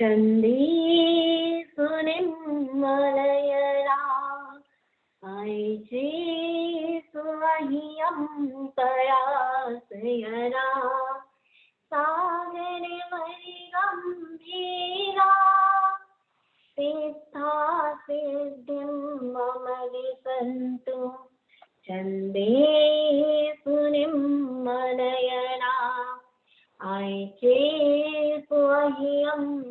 चंदेषु निर्मलयना ऐचेषु अहियंतराशयना सागरे मणिगम्भीरा तीर्था सिद्धिं मम दिशन्तु चन्देषु निर्मलयना ऐचेषु अहियंतराशयना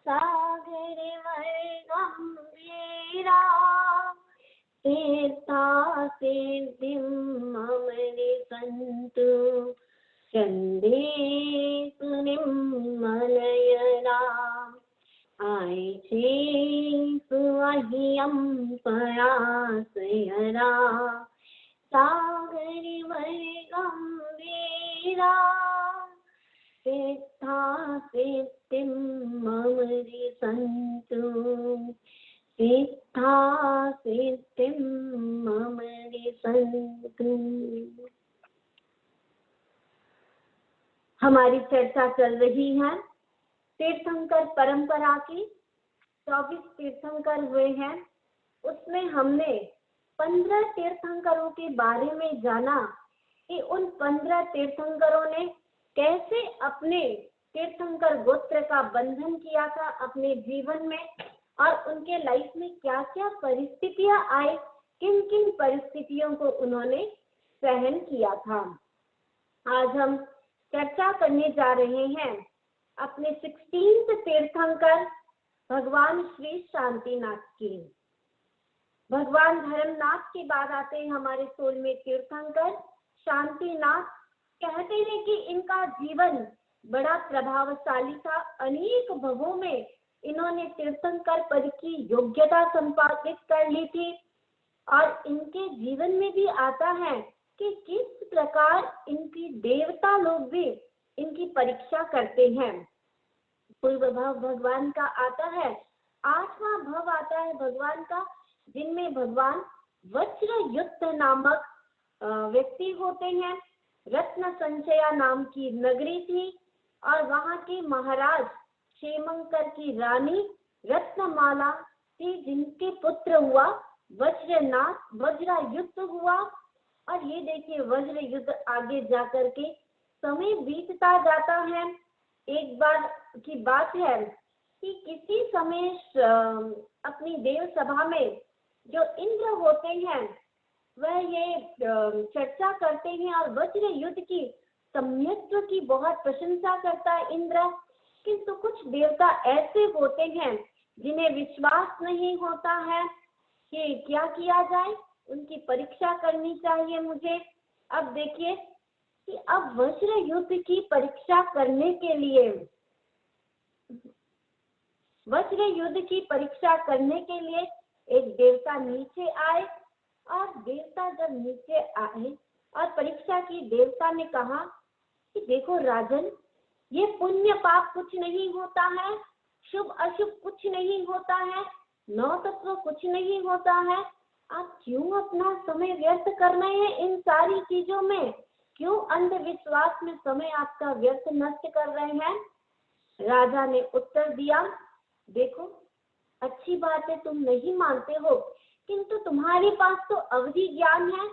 सागरे मणिगम्भीरा तीर्था सिद्धिं मम दिशन्तु चन्देषु निर्मलयना ऐचेषु अहियंतराशयना सागरे मणिगम्भीरा तीर्था सिद्धिं मम दिशन्तु तीर्था सिद्धिं मम दिशन्तु। हमारी चर्चा चल रही है तीर्थंकर परंपरा की। 24 तीर्थंकर हुए हैं, उसमें हमने 15 तीर्थंकरों के बारे में जाना कि उन 15 तीर्थंकरों ने कैसे अपने तीर्थंकर गोत्र का बंधन किया था अपने जीवन में, और उनके लाइफ में क्या क्या परिस्थितियां आई, किन किन परिस्थितियों को उन्होंने सहन किया था। आज हम चर्चा करने जा रहे हैं अपने 16th तीर्थंकर भगवान श्री शांतिनाथ की। भगवान धर्मनाथ के बाद आते हैं हमारे सोलमें तीर्थंकर शांतिनाथ। कहते हैं कि इनका जीवन बड़ा प्रभावशाली था, अनेक भवों में इन्होंने तीर्थंकर पद की योग्यता संपादित कर ली थी। और इनके जीवन में भी आता है कि किस प्रकार इनकी देवता लोग भी इनकी परीक्षा करते हैं। पूर्व भाव भगवान का आता है, 8वां भव आता है भगवान का, जिनमें भगवान वज्रयुक्त नामक व्यक्ति होते हैं। रत्न संचया नाम की नगरी थी और वहां के महाराज क्षेमंकर की रानी रत्नमाला थी, जिनके पुत्र हुआ वज्रनाथ। वज्रयुद्ध हुआ और ये देखिए वज्र युद्ध आगे जाकर के समय बीतता जाता है। एक बार की बात है कि किसी समय अपनी देव सभा में जो इंद्र होते हैं वह ये चर्चा करते हैं और वज्र युद्ध की सम्यक्त्व की बहुत प्रशंसा करता है इंद्र। किंतु कुछ देवता ऐसे होते हैं जिन्हें विश्वास नहीं होता है कि क्या किया जाए, उनकी परीक्षा करनी चाहिए मुझे। अब देखिए कि अब वज्र युद्ध की परीक्षा करने के लिए एक देवता नीचे आए, और देवता जब नीचे आए और परीक्षा की, देवता ने कहा कि देखो राजन, ये पुण्य पाप कुछ नहीं होता है, शुभ अशुभ कुछ नहीं होता है, नौ तत्व कुछ नहीं होता है। आप क्यों अपना समय व्यर्थ कर रहे हैं इन सारी चीजों में? क्यों अंधविश्वास में समय आपका व्यर्थ नष्ट कर रहे हैं? राजा ने उत्तर दिया, देखो अच्छी बात है तुम नहीं मानते हो, किंतु तुम्हारे पास तो अवधि ज्ञान है।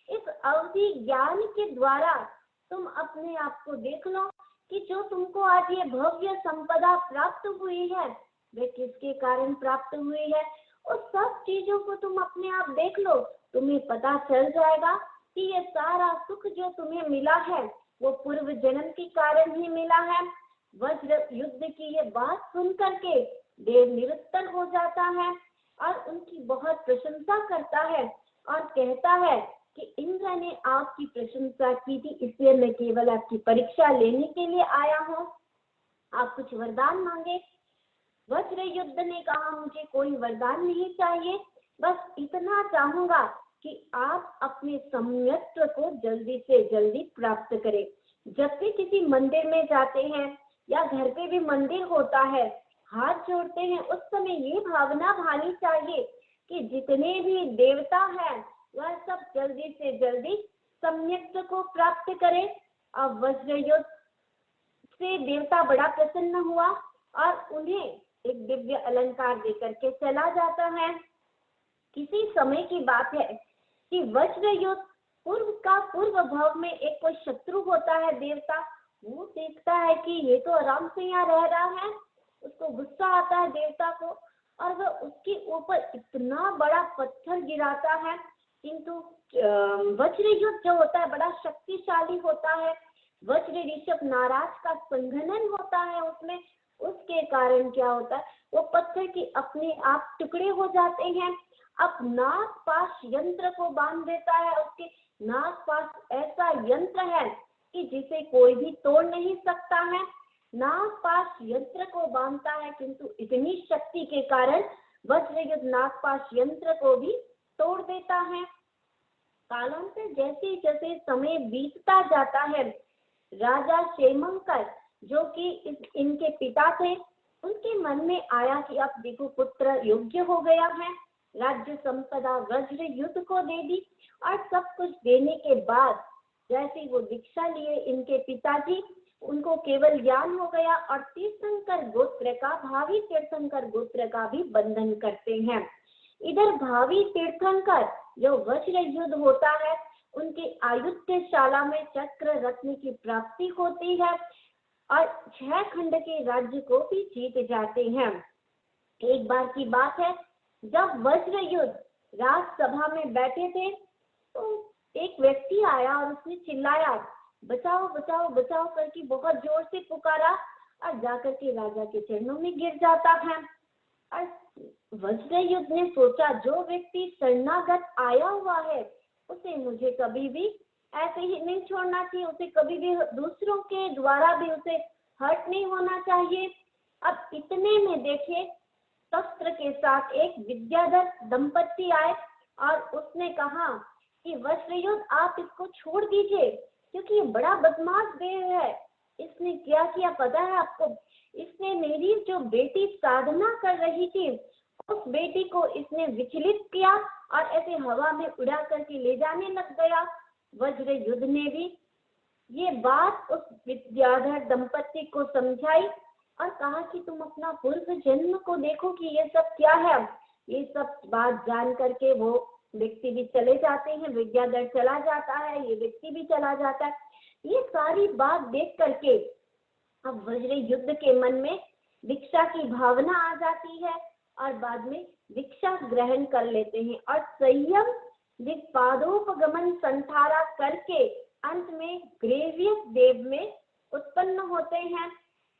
इस अवधि ज्ञान के द्वारा तुम अपने आप को देख लो कि जो तुमको आज ये भव्य संपदा प्राप्त हुई है वे किसके कारण प्राप्त हुई है। उस सब चीजों को तुम अपने आप देख लो, तुम्हें पता चल जाएगा कि ये सारा सुख जो तुम्हें मिला है वो पूर्व जन्म के कारण ही मिला है। वज्र युद्ध की ये बात सुन करके देव निरुत्तर हो जाता है और उनकी बहुत प्रशंसा करता है और कहता है कि इंद्र ने आपकी प्रशंसा की थी, इसलिए मैं केवल आपकी परीक्षा लेने के लिए आया हूँ, आप कुछ वरदान मांगे। वज्र युद्ध ने कहा, मुझे कोई वरदान नहीं चाहिए, बस इतना चाहूंगा कि आप अपने सम्यक्त्व को जल्दी से जल्दी प्राप्त करें। जब भी किसी मंदिर में जाते हैं या घर पे भी मंदिर होता है, हाथ जोड़ते हैं, उस समय ये भावना भानी चाहिए कि जितने भी देवता हैं वह सब जल्दी से जल्दी सम्यक्त्व को प्राप्त करें। अब वज्र युद्ध इससे देवता बड़ा प्रसन्न हुआ और उन्हें एक दिव्य अलंकार देकर के चला जाता है। किसी समय की बात है कि वज्र युद्ध पूर्व भाव में एक कोई शत्रु होता है देवता, वो देखता है कि ये तो आराम से यहाँ रह रहा है, उसको गुस्सा आता है देवता को और वह उसके ऊपर इतना बड़ा पत्थर गिराता है। किंतु वज्र युद्ध जो होता है बड़ा शक्तिशाली होता है, वज्र ऋषभ नाराज का संघनन होता है उसमें, उसके कारण क्या होता है वो पत्थर के अपने आप टुकड़े हो जाते हैं। अब नाग पाश यंत्र को बांध देता है, उसके नाग पाश ऐसा यंत्र है कि जिसे कोई भी तोड़ नहीं सकता है। नाग पाश यंत्र को बांधता है किंतु इतनी शक्ति के कारण वज्र युद्ध नाग पाश यंत्र को भी तोड़ देता है। कालांतर जैसे जैसे समय बीतता जाता है, राजा क्षेमंकर जो कि इनके पिता थे, उनके मन में आया कि अब देखो पुत्र योग्य हो गया है, राज्य संपदा वज्र युद्ध को दे दी और सब कुछ देने के बाद जैसे वो दीक्षा लिए इनके पिताजी, उनको केवल ज्ञान हो गया और तीर्थंकर गोत्र का भावी तीर्थंकर गोत्र का भी बंधन करते हैं। इधर भावी तीर्थंकर जो वज्र युद्ध होता है उनके आयुध्यशाला में चक्र रत्न की प्राप्ति होती है और 6 खंड के राज्य को भी जीत जाते हैं। एक बार की बात है जब वज्र युद्ध राजसभा में बैठे थे तो एक व्यक्ति आया और उसने चिल्लाया बचाओ बचाओ बचाओ करके बहुत जोर से पुकारा और जाकर के राजा के चरणों में गिर जाता है। और वज्र युद्ध ने सोचा जो व्यक्ति शरणागत आया हुआ है उसे मुझे कभी भी ऐसे ही नहीं छोड़ना चाहिए, उसे कभी भी दूसरों के द्वारा भी उसे हर्ट नहीं होना चाहिए। अब इतने में देखे शस्त्र के साथ एक विद्याधर दंपत्ति आए और उसने कहा कि वज्र युद्ध आप इसको छोड़ दीजिए क्योंकि ये बड़ा बदमाश देव है। इसने क्या किया पता है आपको? इसने मेरी जो बेटी साधना कर रही थी उस बेटी को इसने विचलित किया और ऐसे हवा में उड़ा करके ले जाने लग गया। वज्र युद्ध ने भी ये बात उस विद्याधर दंपत्ति को समझाई और कहा कि तुम अपना पूर्व जन्म को देखो कि ये सब क्या है। ये सब बात जान करके वो व्यक्ति भी चले जाते हैं, विद्याधर चला जाता है, ये व्यक्ति भी चला जाता है। ये सारी बात देख करके अब वज्र युद्ध के मन में दीक्षा की भावना आ जाती है और बाद में दीक्षा ग्रहण कर लेते हैं और संयम दिक्पादोपगमन संठारा करके अंत में ग्रेवियस देव में उत्पन्न होते हैं।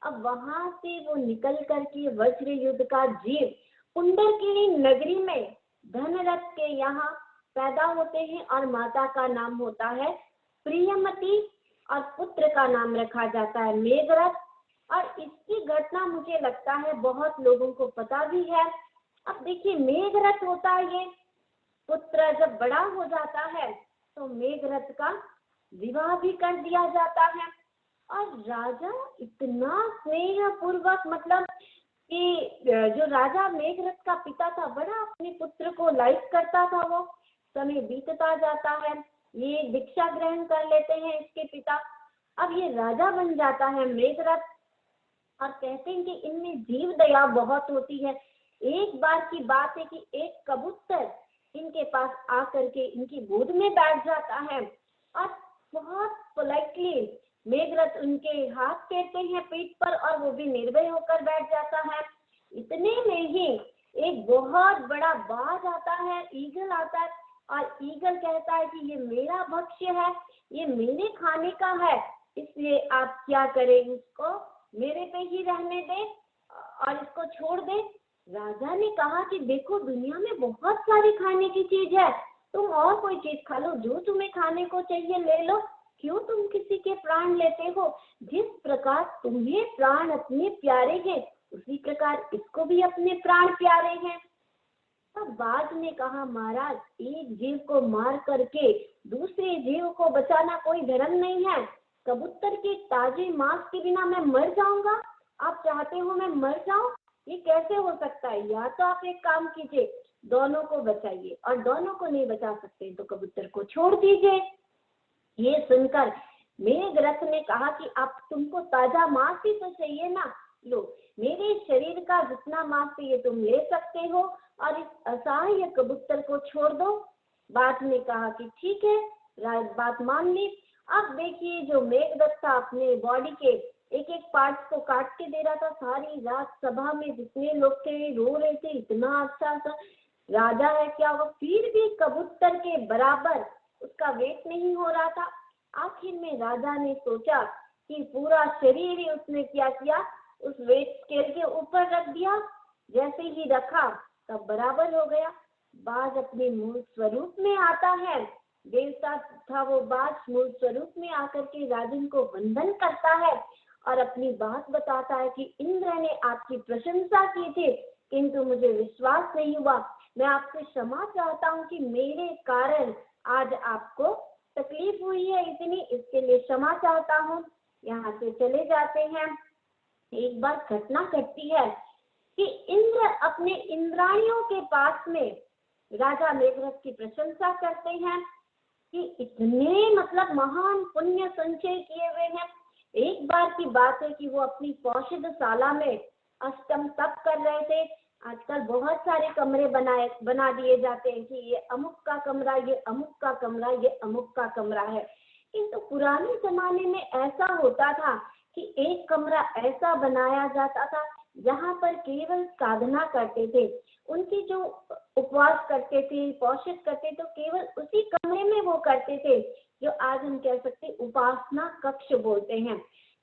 अब वहां से वो निकल करके वज्र युद्ध का जीव पुंडरकिनी नगरी में धनरथ के यहाँ पैदा होते हैं और माता का नाम होता है प्रियमती और पुत्र का नाम रखा जाता है मेघरथ। और इसकी घटना मुझे लगता है बहुत लोगों को पता भी है। अब देखिए मेघरथ होता है, ये पुत्र जब बड़ा हो जाता है तो मेघरथ का विवाह भी कर दिया जाता है और राजा इतना स्नेह पूर्वक मतलब कि जो राजा मेघरथ का पिता था बड़ा अपने पुत्र को लाइक करता था। वो समय बीतता जाता है, ये दीक्षा ग्रहण कर लेते हैं इसके पिता। अब ये राजा बन जाता है मेघरथ और कहते हैं कि इनमें जीव दया बहुत होती है। एक बार की बात है कि एक कबूतर इनके पास आकर के इनकी गोद में बैठ जाता है और बहुत पोलाइटली मेघरथ उनके हाथ फेरते हैं पीठ पर और वो भी निर्भय होकर बैठ जाता है। इतने में ही एक बहुत बड़ा बाज आता है, ईगल आता है और ईगल कहता है कि ये मेरा भक्ष्य है, ये मेरे खाने का है, इसलिए आप क्या करें, इसको मेरे पे ही रहने दे और इसको छोड़ दे। राजा ने कहा कि देखो दुनिया में बहुत सारी खाने की चीज है, तुम और कोई चीज खा लो, जो तुम्हें खाने को चाहिए ले लो, क्यों तुम किसी के प्राण लेते हो? जिस प्रकार तुम्हें प्राण अपने प्यारे हैं उसी प्रकार इसको भी अपने प्राण प्यारे हैं। तब बाज ने कहा महाराज एक जीव को मार करके दूसरे जीव को बचाना कोई धर्म नहीं है। कबूतर के ताजे मांस के बिना मैं मर जाऊंगा? आप चाहते हो मैं मर जाऊं? ये कैसे हो सकता है? या तो आप एक काम कीजिए, दोनों को बचाइए, और दोनों को नहीं बचा सकते तो कबूतर को छोड़ दीजिए। ये सुनकर मेघरथ ने कहा कि आप तुमको ताजा मांस ही तो चाहिए ना, लो मेरे शरीर का जितना मांस चाहिए तुम ले सकते हो और इस असहाय कबूतर को छोड़ दो। बाघ ने कहा कि ठीक है, बात मान ली। अब देखिए जो मेघदत्त था अपने बॉडी के एक एक पार्ट्स को काट के दे रहा था। सारी रात सभा में जितने लोग थे रो रहे थे, इतना अच्छा सा राजा है क्या, वो फिर भी कबूतर के बराबर उसका वेट नहीं हो रहा था। आखिर में राजा ने सोचा कि पूरा शरीर ही उसने क्या किया, उस वेट स्केल के ऊपर रख दिया। जैसे ही रखा तब बराबर हो गया। बाज अपने मूल स्वरूप में आता है, देवता था वो बाज, मूल स्वरूप में आकर के राजन को वंदन करता है और अपनी बात बताता है कि इंद्र ने आपकी प्रशंसा की थी किंतु मुझे विश्वास नहीं हुआ। मैं आपसे क्षमा चाहता हूँ कि मेरे कारण आज आपको तकलीफ हुई है इतनी, इसके लिए क्षमा चाहता हूँ। यहाँ से चले जाते हैं। एक बार घटना घटती है कि इंद्र अपने इंद्राणियों के पास में राजा मेघरथ की प्रशंसा करते हैं कि इतने मतलब महान पुण्य संचय किए हुए हैं। एक बार की बात है कि वो अपनी पौषधशाला में अष्टम तप कर रहे थे। आजकल बहुत सारे कमरे बना दिए जाते हैं कि ये अमुक का कमरा, ये अमुक का कमरा, ये अमुक का कमरा है। किंतु पुराने जमाने में ऐसा होता था कि एक कमरा ऐसा बनाया जाता था जहाँ पर केवल साधना करते थे। उनकी जो उपवास करते थे, पौषध करते, तो केवल उसी कमरे में वो करते थे, जो आज हम कह सकते उपासना कक्ष बोलते हैं।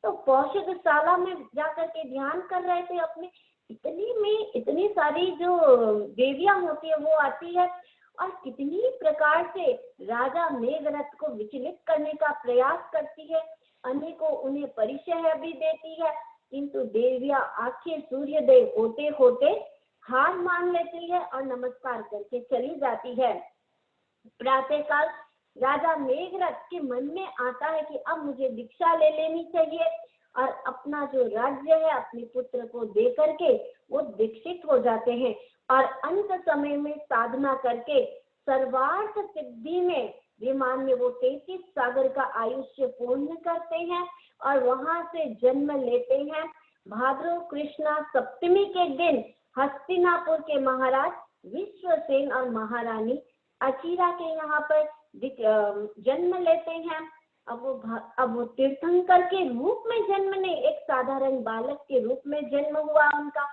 तो पौषधशाला में जाकर के ध्यान कर रहे थे अपने। इतनी में इतनी सारी जो देवियां होती है वो आती है और कितनी प्रकार से राजा मेघरथ को विचलित करने का प्रयास करती है, अनेकों उन्हें परिचय भी देती है। किंतु देवियां आखिर सूर्योदय होते होते हार मान लेती है और नमस्कार करके चली जाती है। प्रातःकाल राजा मेघरथ के मन में आता है कि अब मुझे दीक्षा ले लेनी चाहिए और अपना जो राज्य है अपने पुत्र को दे करके वो दीक्षित हो जाते हैं और अंत समय में साधना करके सर्वार्थ सिद्धि में विमान में वो 33 सागर का आयुष्य पूर्ण करते हैं और वहां से जन्म लेते हैं। भाद्रव कृष्णा सप्तमी के दिन हस्तिनापुर के महाराज विश्वसेन और महारानी अचिरा के यहाँ पर जन्म लेते हैं। अब वो तीर्थंकर के रूप में जन्म नहीं, एक साधारण बालक के रूप में जन्म हुआ उनका।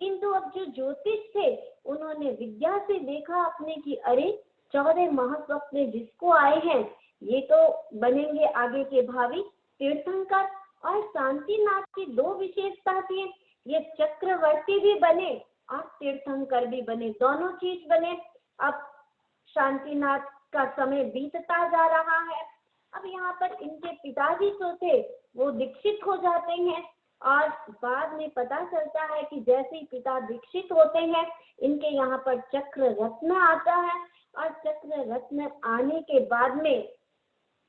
किंतु अब जो ज्योतिष थे उन्होंने विद्या से देखा अपने की अरे 14 महास्वप्न जिसको आए हैं ये तो बनेंगे आगे के भावी तीर्थंकर। और शांतिनाथ की दो विशेषता थी, ये चक्रवर्ती भी बने और तीर्थंकर भी बने, दोनों चीज बने। अब शांतिनाथ का समय बीतता जा रहा है। अब यहाँ पर इनके पिताजी जो थे वो दीक्षित हो जाते हैं और बाद में पता चलता है कि जैसे ही पिता दीक्षित होते हैं इनके यहाँ पर चक्र रत्न आता है और चक्र रत्न आने के बाद में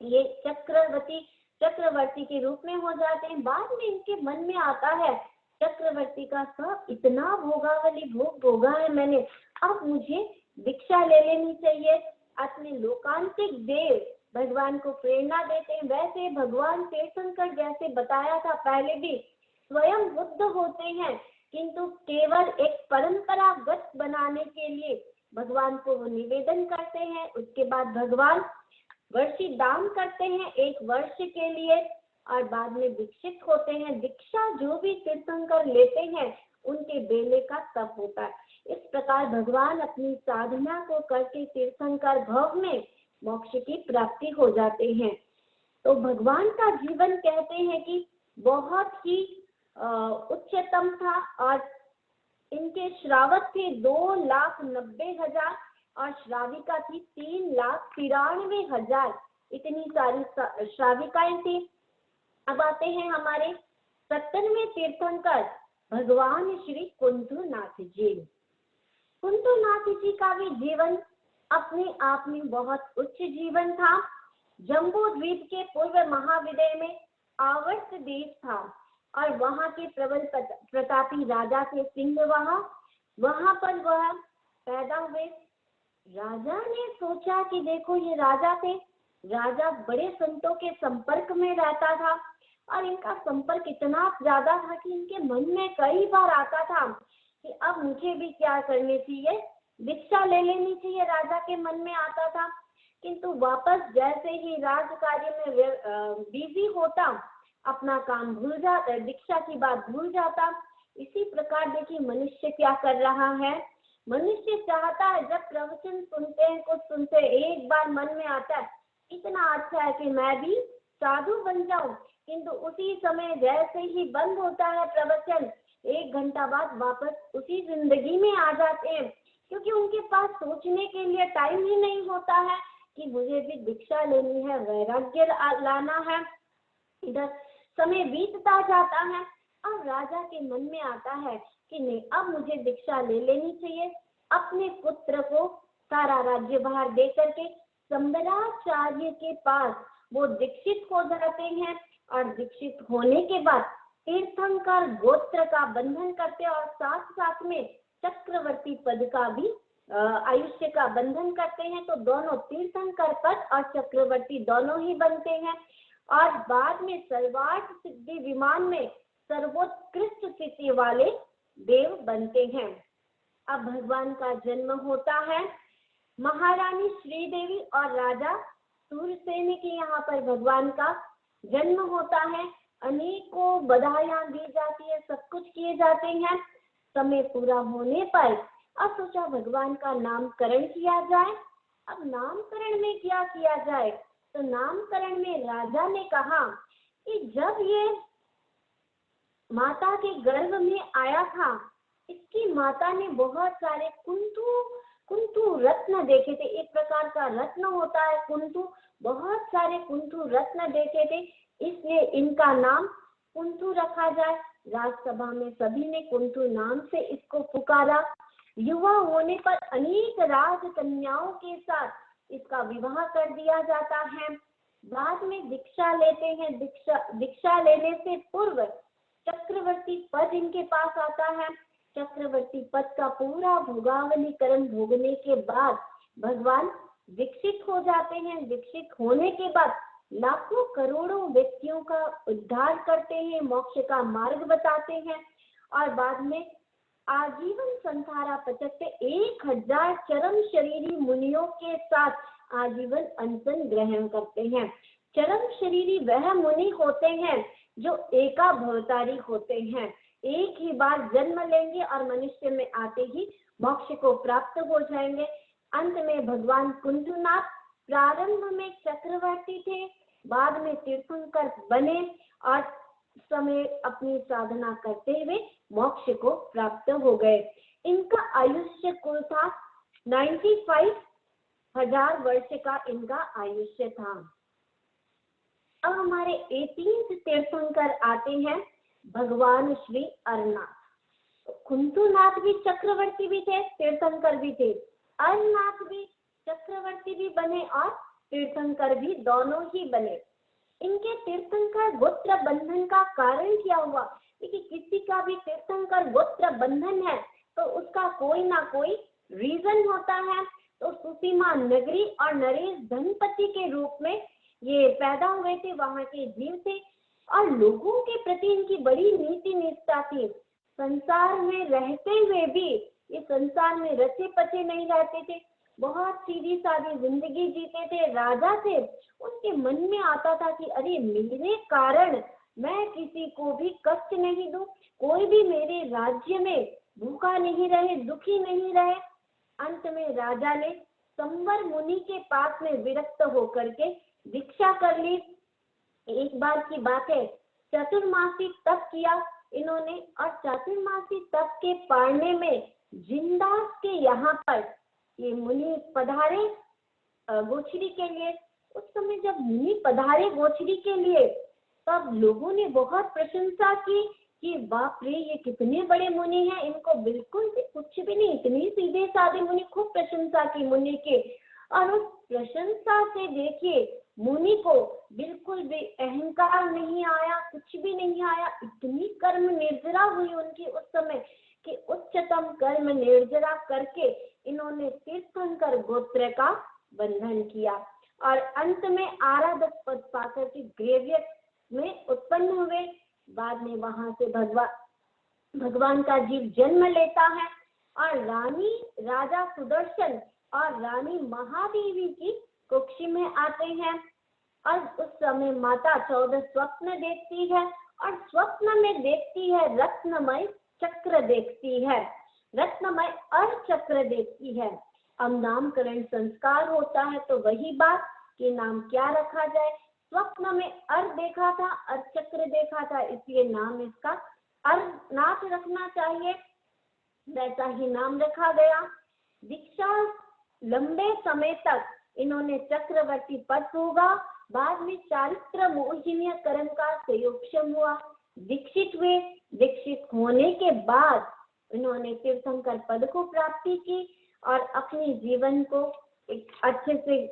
ये चक्रवर्ती के रूप में हो जाते हैं। बाद में इनके मन में आता है चक्रवर्ती का सब इतना भोगावली भोग भोगा है मैंने, अब मुझे दीक्षा ले लेनी चाहिए। अपने लोकांतिक देव भगवान को प्रेरणा देते हैं। वैसे भगवान तीर्थंकर जैसे बताया था पहले भी स्वयं बुद्ध होते हैं, किंतु केवल एक परंपरागत बनाने के लिए भगवान को वो निवेदन करते हैं। उसके बाद भगवान वर्षी दान करते हैं 1 वर्ष के लिए और बाद में दीक्षित होते हैं। दीक्षा जो भी तीर्थंकर लेते हैं उनके बेले का तप होता है। इस प्रकार भगवान अपनी साधना को करके तीर्थंकर भव में मोक्ष की प्राप्ति हो जाते हैं। तो भगवान का जीवन कहते हैं कि बहुत ही उच्चतम था और इनके श्रावक थे 2,90,000 और श्राविका थी 3,93,000। इतनी सारी श्राविकाएं थी। अब आते हैं हमारे 70वें तीर्थंकर भगवान श्री कुंतुनाथ जी। कुंतुनाथ जी का भी जीवन अपने आप में बहुत उच्च जीवन था। जम्बू द्वीप के पूर्व महाविदय में आवर्त देश था और वहां के प्रबल प्रतापी राजा थे सिंहवाहा। वहां पर वह पैदा हुए। राजा ने सोचा कि देखो ये राजा थे, राजा बड़े संतों के संपर्क में रहता था और इनका संपर्क इतना ज्यादा था कि इनके मन में कई बार आता था कि अब मुझे भी क्या करनी चाहिए, दीक्षा ले लेनी चाहिए। राजा के मन में आता था, किंतु वापस जैसे ही राज कार्य में बिजी होता, अपना काम भूल जाता, दीक्षा की बात भूल जाता। इसी प्रकार देखिए मनुष्य क्या कर रहा है, मनुष्य चाहता है जब प्रवचन सुनते हैं, कुछ सुनते हैं, एक बार मन में आता है इतना अच्छा है कि मैं भी साधु बन जाऊं, किंतु उसी समय जैसे ही बंद होता है प्रवचन, 1 घंटा बाद वापस उसी जिंदगी में आ जाते हैं, क्योंकि उनके पास सोचने के लिए टाइम ही नहीं होता है कि मुझे भी दीक्षा लेनी है, वैराग्य लाना है। इधर समय बीतता जाता है और राजा के मन में आता है कि नहीं, अब मुझे दीक्षा ले लेनी चाहिए। अपने पुत्र को सारा राज्य भार दे करके शंबराचार्य के पास वो दीक्षित हो जाते हैं और दीक्षित होने के बाद तीर्थंकर गोत्र का बंधन करते हैं और साथ साथ में चक्रवर्ती पद का भी आयुष्य का बंधन करते हैं। तो दोनों तीर्थंकर पद और चक्रवर्ती दोनों ही बनते हैं और बाद में सर्वार्थ सिद्धि विमान में सर्वोत्कृष्ट स्थिति वाले देव बनते हैं। अब भगवान का जन्म होता है, महारानी श्रीदेवी और राजा सूरसेन के यहाँ पर भगवान का जन्म होता है। अनेकों बधाइयां दी जाती है, सब कुछ किए जाते हैं। समय पूरा होने पर अब सोचा भगवान का नामकरण किया जाए। अब नामकरण में क्या किया जाए, तो नामकरण में राजा ने कहा कि जब ये माता के गर्भ में आया था, इसकी माता ने बहुत सारे कुंतु रत्न देखे थे। एक प्रकार का रत्न होता है कुंतु, बहुत सारे कुंतु रत्न देखे थे, इसलिए इनका नाम कुंतु रखा जाए। राजसभा में सभी ने कुंतु नाम से इसको पुकारा। युवा होने पर अनेक राजकन्याओं के साथ इसका विवाह कर दिया जाता है। बाद में दीक्षा लेते हैं। दीक्षा लेने से पूर्व चक्रवर्ती पद इनके पास आता है। चक्रवर्ती पद का पूरा भोगावलीकरण भोगने के बाद भगवान दीक्षित हो जाते हैं। दीक्षित होने के बाद लाखों करोड़ों व्यक्तियों का उद्धार करते हैं, मोक्ष का मार्ग बताते हैं और बाद में आजीवन संसारा पचकते 1000 चरम शरीरी मुनियों के साथ आजीवन अनशन ग्रहण करते हैं। चरम शरीरी वह मुनि होते हैं जो एकाभवतारी होते हैं, एक ही बार जन्म लेंगे और मनुष्य में आते ही मोक्ष को प्राप्त हो जाएंगे। अंत में भगवान कुंतुनाथ प्रारंभ में चक्रवर्ती थे, बाद में तीर्थंकर बने और समय अपनी साधना करते हुए मोक्ष को प्राप्त हो गए। इनका आयुष्य कुल था 95,000 वर्ष का इनका आयुष्य था। अब हमारे 18th तीर्थंकर आते हैं भगवान श्री अरनाथ। कुंतुनाथ भी चक्रवर्ती भी थे, तीर्थंकर भी थे। अरनाथ भी चक्रवर्ती भी बने और तीर्थंकर भी दोनों ही बने। इनके तीर्थंकर गोत्र बंधन का कारण क्या हुआ, क्योंकि किसी का भी तीर्थंकर गोत्र बंधन है तो उसका कोई ना कोई रीजन होता है। तो सुसीमा नगरी और नरेश धनपति के रूप में ये पैदा हुए थे, वहां के जीव थे और लोगों के प्रति इनकी बड़ी नीति निष्ठा थी। संसार में रहते हुए भी ये संसार में रचे पचे नहीं रहते थे, बहुत सीधी सादी जिंदगी जीते थे। राजा थे, उनके मन में आता था कि अरे मेरे कारण मैं किसी को भी कष्ट नहीं दूं, कोई भी मेरे राज्य में भूखा नहीं रहे, दुखी नहीं रहे। अंत में राजा ने संवर मुनि के पास में विरक्त होकर के दीक्षा कर ली। एक बार की बात है, चतुर्मासी तप किया इन्होंने और चतुर्मासी तप के पारने में जिंदास के यहाँ पर ये मुनि पधारे गोचरी के लिए। उस समय जब मुनि पधारे गोचरी के लिए तब लोगों ने बहुत प्रशंसा की कि बाप रे ये कितने बड़े मुनि हैं, इनको बिल्कुल भी कुछ भी नहीं, इतनी सीधे साधे मुनि। खूब प्रशंसा की मुनि के और उस प्रशंसा से देखिए मुनि को बिल्कुल भी अहंकार नहीं आया, कुछ भी नहीं आया। इतनी कर्म निर्जरा हुई उनकी उस समय कि उच्चतम कर्म निर्जरा करके इन्होंने तीर्थंकर गोत्र का बंधन किया। और अंत में आराधक पद पाकर के ग्रेवियस में उत्पन्न हुए। बाद में वहां से भगवान का जीव जन्म लेता है और रानी राजा सुदर्शन और रानी महादेवी की कुक्षी में आते हैं। और उस समय माता 14 स्वप्न देखती है और स्वप्न में देखती है रत्नमय चक्र देखती है, रत्नमय अर्ध चक्र देखती है। अब नामकरण संस्कार होता है तो वही बात कि नाम क्या रखा जाए। स्वप्न में अर्ध देखा था, अर्ध चक्र देखा था, इसलिए नाम इसका अर्धनाथ रखना चाहिए, वैसा ही नाम रखा गया। दीक्षा लंबे समय तक इन्होंने चक्रवर्ती पद होगा। बाद में चारित्र मोहिनीय कर्म का संयोक्षम हुआ, दीक्षित हुए। दीक्षित होने के बाद इन्होंने तीर्थंकर पद को प्राप्ति की और अपने जीवन को एक अच्छे से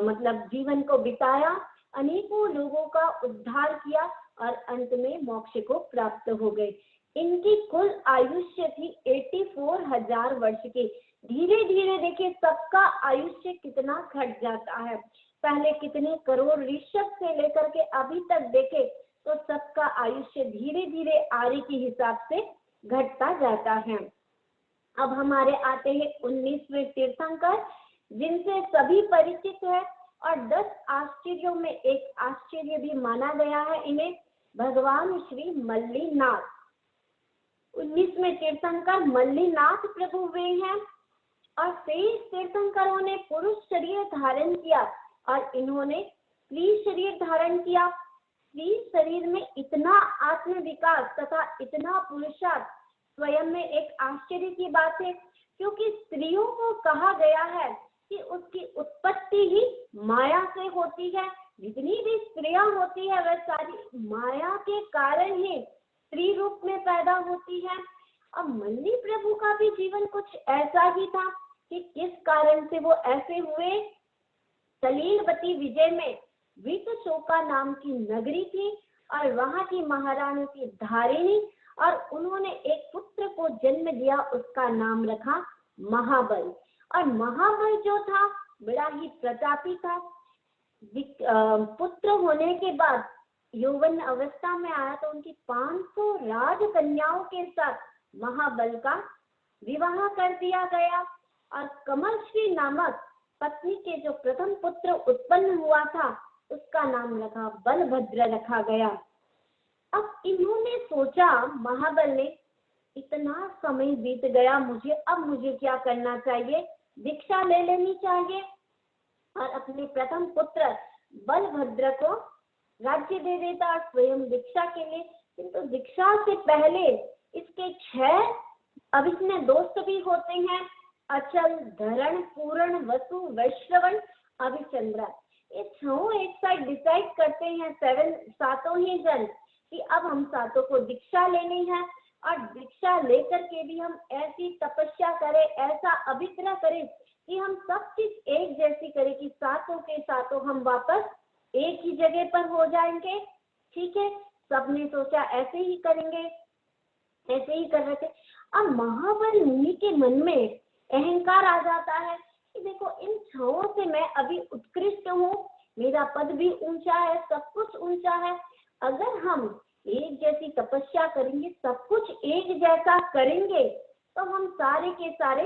मतलब जीवन को बिताया, अनेकों लोगों का उद्धार किया और अंत में मोक्ष को प्राप्त हो गए। इनकी कुल आयुष्य थी 84,000 वर्ष की। धीरे धीरे देखिए सबका आयुष्य कितना घट जाता है। पहले कितने करोड़ ऋषभ से लेकर के अभी तक देखे तो सबका आयुष्य धीरे धीरे आर्य के हिसाब से घटता जाता है। अब हमारे आते हैं 19वें तीर्थंकर, जिनसे सभी परिचित है और 10 आश्चर्यों में एक आश्चर्य भी माना गया है इन्हें, भगवान श्री मल्लीनाथ। 19वें तीर्थंकर मल्लीनाथ प्रभु हुए हैं और शेष तीर्थंकरों ने पुरुष शरीर धारण किया और इन्होंने स्त्री शरीर धारण किया। स्त्री शरीर में इतना आत्म विकास तथा इतना पुरुषार्थ स्वयं में एक आश्चर्य की बात है, क्योंकि स्त्रियों को कहा गया है कि उसकी उत्पत्ति ही माया से होती है। जितनी भी स्त्रियां होती है वह सारी माया के कारण ही स्त्री रूप में पैदा होती है। अब मल्ली प्रभु का भी जीवन कुछ ऐसा ही था कि किस कारण से वो ऐसे हुए। सलीलवती विजय में वितशोका नाम की नगरी थी और वहां की महारानी थी धारिणी और उन्होंने एक पुत्र को जन्म दिया, उसका नाम रखा महाबल। और महाबल जो था बड़ा ही प्रतापी था। पुत्र होने के बाद यौवन अवस्था में आया तो उनकी 500 राजकन्याओं के साथ महाबल का विवाह कर दिया गया और कमलश्री नामक पत्नी के जो प्रथम पुत्र उत्पन्न हुआ था उसका नाम रखा बलभद्र रखा गया। अब इन्होंने सोचा, महाबल ने, इतना समय बीत गया, मुझे क्या करना चाहिए, दीक्षा ले लेनी चाहिए और अपने प्रथम पुत्र बलभद्र को राज्य दे देता और स्वयं दीक्षा के लिए। किंतु दीक्षा से पहले इसके 6 अब इसमें दोस्त भी होते हैं, अचल, धरण, पूर्ण, वसु, वैश्रवण, अभिचंद्र। ये 6 एक साथ डिसाइड करते हैं, 7 ही जन, कि अब हम 7 को दीक्षा लेनी है और दीक्षा लेकर के भी हम ऐसी तपस्या करें, ऐसा अभिग्रह करें कि हम सब चीज एक जैसी करें कि 7 के 7 हम वापस एक ही जगह पर हो जाएंगे। ठीक है, सबने सोचा ऐसे ही करेंगे, ऐसे ही कर रहे थे। अब महाबल मुनि के मन में अहंकार आ जाता है कि देखो इन 6 से मैं अभी उत्कृष्ट हूँ, मेरा पद भी ऊंचा है, सब कुछ ऊंचा है। अगर हम एक जैसी तपस्या करेंगे, सब कुछ एक जैसा करेंगे तो हम सारे के सारे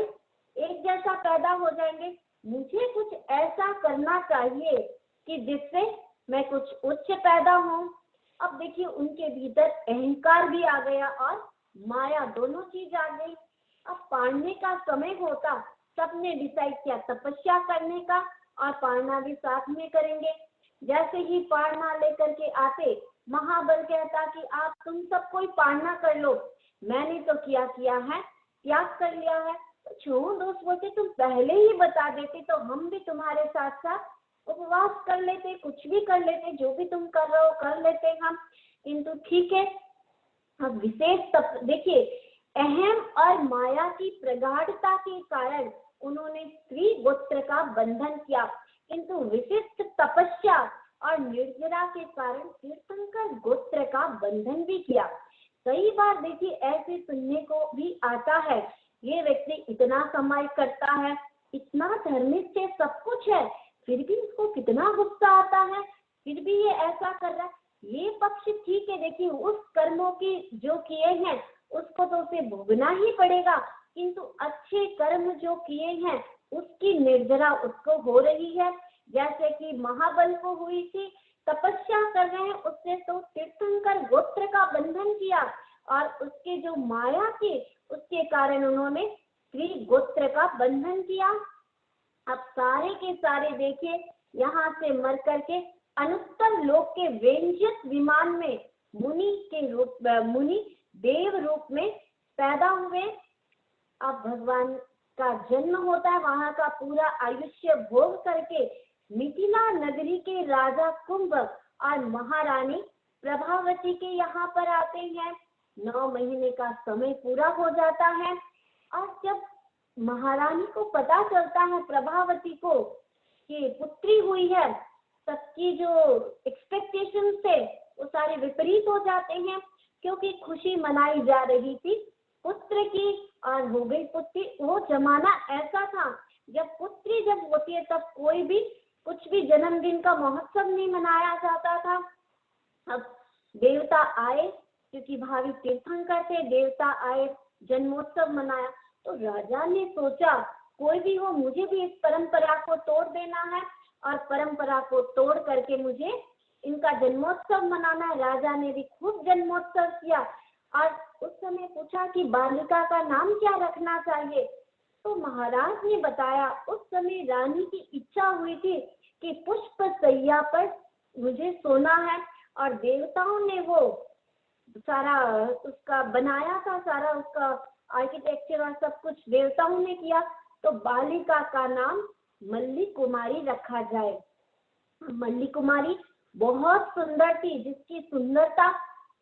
एक जैसा पैदा हो जाएंगे। मुझे कुछ ऐसा करना चाहिए कि जिससे मैं कुछ उच्च पैदा हूँ। अब देखिए उनके भीतर अहंकार भी आ गया और माया, दोनों चीज आ गई। अब पढ़ने का समय होता, सबने डिसाइड किया तपस्या करने का और पढ़ना भी साथ में करेंगे। जैसे ही पढ़ना लेकर के आते, महाबल कहता कि आप तुम सब कोई पढ़ना कर लो, मैंने तो किया है, त्याग कर लिया है। तो 6 दोस्त बोलते तुम पहले ही बता देते तो हम भी तुम्हारे साथ साथ उपवास कर लेते, कुछ भी कर लेते, जो भी तुम कर रहे हो कर लेते हम। किंतु ठीक है, अब विशेष देखिए अहम और माया की प्रगाढ़ता के कारण उन्होंने स्त्री गोत्र का बंधन किया, किंतु विशिष्ट तपस्या और निर्जरा के कारण तीर्थंकर गोत्र का बंधन भी किया। कई बार देखिए ऐसे सुनने को भी आता है, ये व्यक्ति इतना कमाई करता है, इतना धर्मिष्ठ है, सब कुछ है, फिर भी उसको कितना गुस्सा आता है, फिर भी ये ऐसा कर रहा है। ये पक्ष ठीक है, देखिए उस कर्मों की जो किए हैं उसको तो उसे भोगना ही पड़ेगा, किंतु अच्छे कर्म जो किए हैं उसकी निर्जरा उसको हो रही है। जैसे कि महाबल को हुई थी, तपस्या कर रहे हैं, उसने तो तीर्थंकर गोत्र का बंधन किया और उसके जो माया थी उसके कारण उन्होंने स्त्री गोत्र का बंधन किया। अब सारे के सारे देखिए यहाँ से मर करके अनुत्तर लोक के व्यंजित विमान में मुनि देव रूप में पैदा हुए। अब भगवान का जन्म होता है, वहां का पूरा आयुष्य भोग करके मिथिला नगरी के राजा कुंभ और महारानी प्रभावती के यहाँ पर आते हैं। 9 महीने का समय पूरा हो जाता है और जब महारानी को पता चलता है प्रभावती को कि पुत्री हुई है, सबकी जो एक्सपेक्टेशन थे वो सारे विपरीत हो जाते हैं, क्योंकि खुशी मनाई जा रही थी पुत्र की और हो गई पुत्री। वो जमाना ऐसा था जब पुत्री जब होती है तब कोई भी कुछ भी जन्मदिन का महोत्सव नहीं मनाया जाता था। अब देवता आए, क्योंकि भावी तीर्थंकर थे, देवता आए, जन्मोत्सव मनाया, तो राजा ने सोचा कोई भी हो मुझे भी इस परंपरा को तोड़ देना है और परंपरा को तोड़ करके मुझे इनका जन्मोत्सव मनाना है। राजा ने भी खूब जन्मोत्सव किया और उस समय पूछा कि बालिका का नाम क्या रखना चाहिए, तो महाराज ने बताया उस समय रानी की इच्छा हुई थी कि पुष्प सैया पर मुझे सोना है, और देवताओं ने वो सारा उसका बनाया था, सारा उसका आर्किटेक्चर और सब कुछ देवताओं ने किया, तो बालिका का नाम मल्ली कुमारी रखा जाए। मल्ली कुमारी बहुत सुंदर थी, जिसकी सुंदरता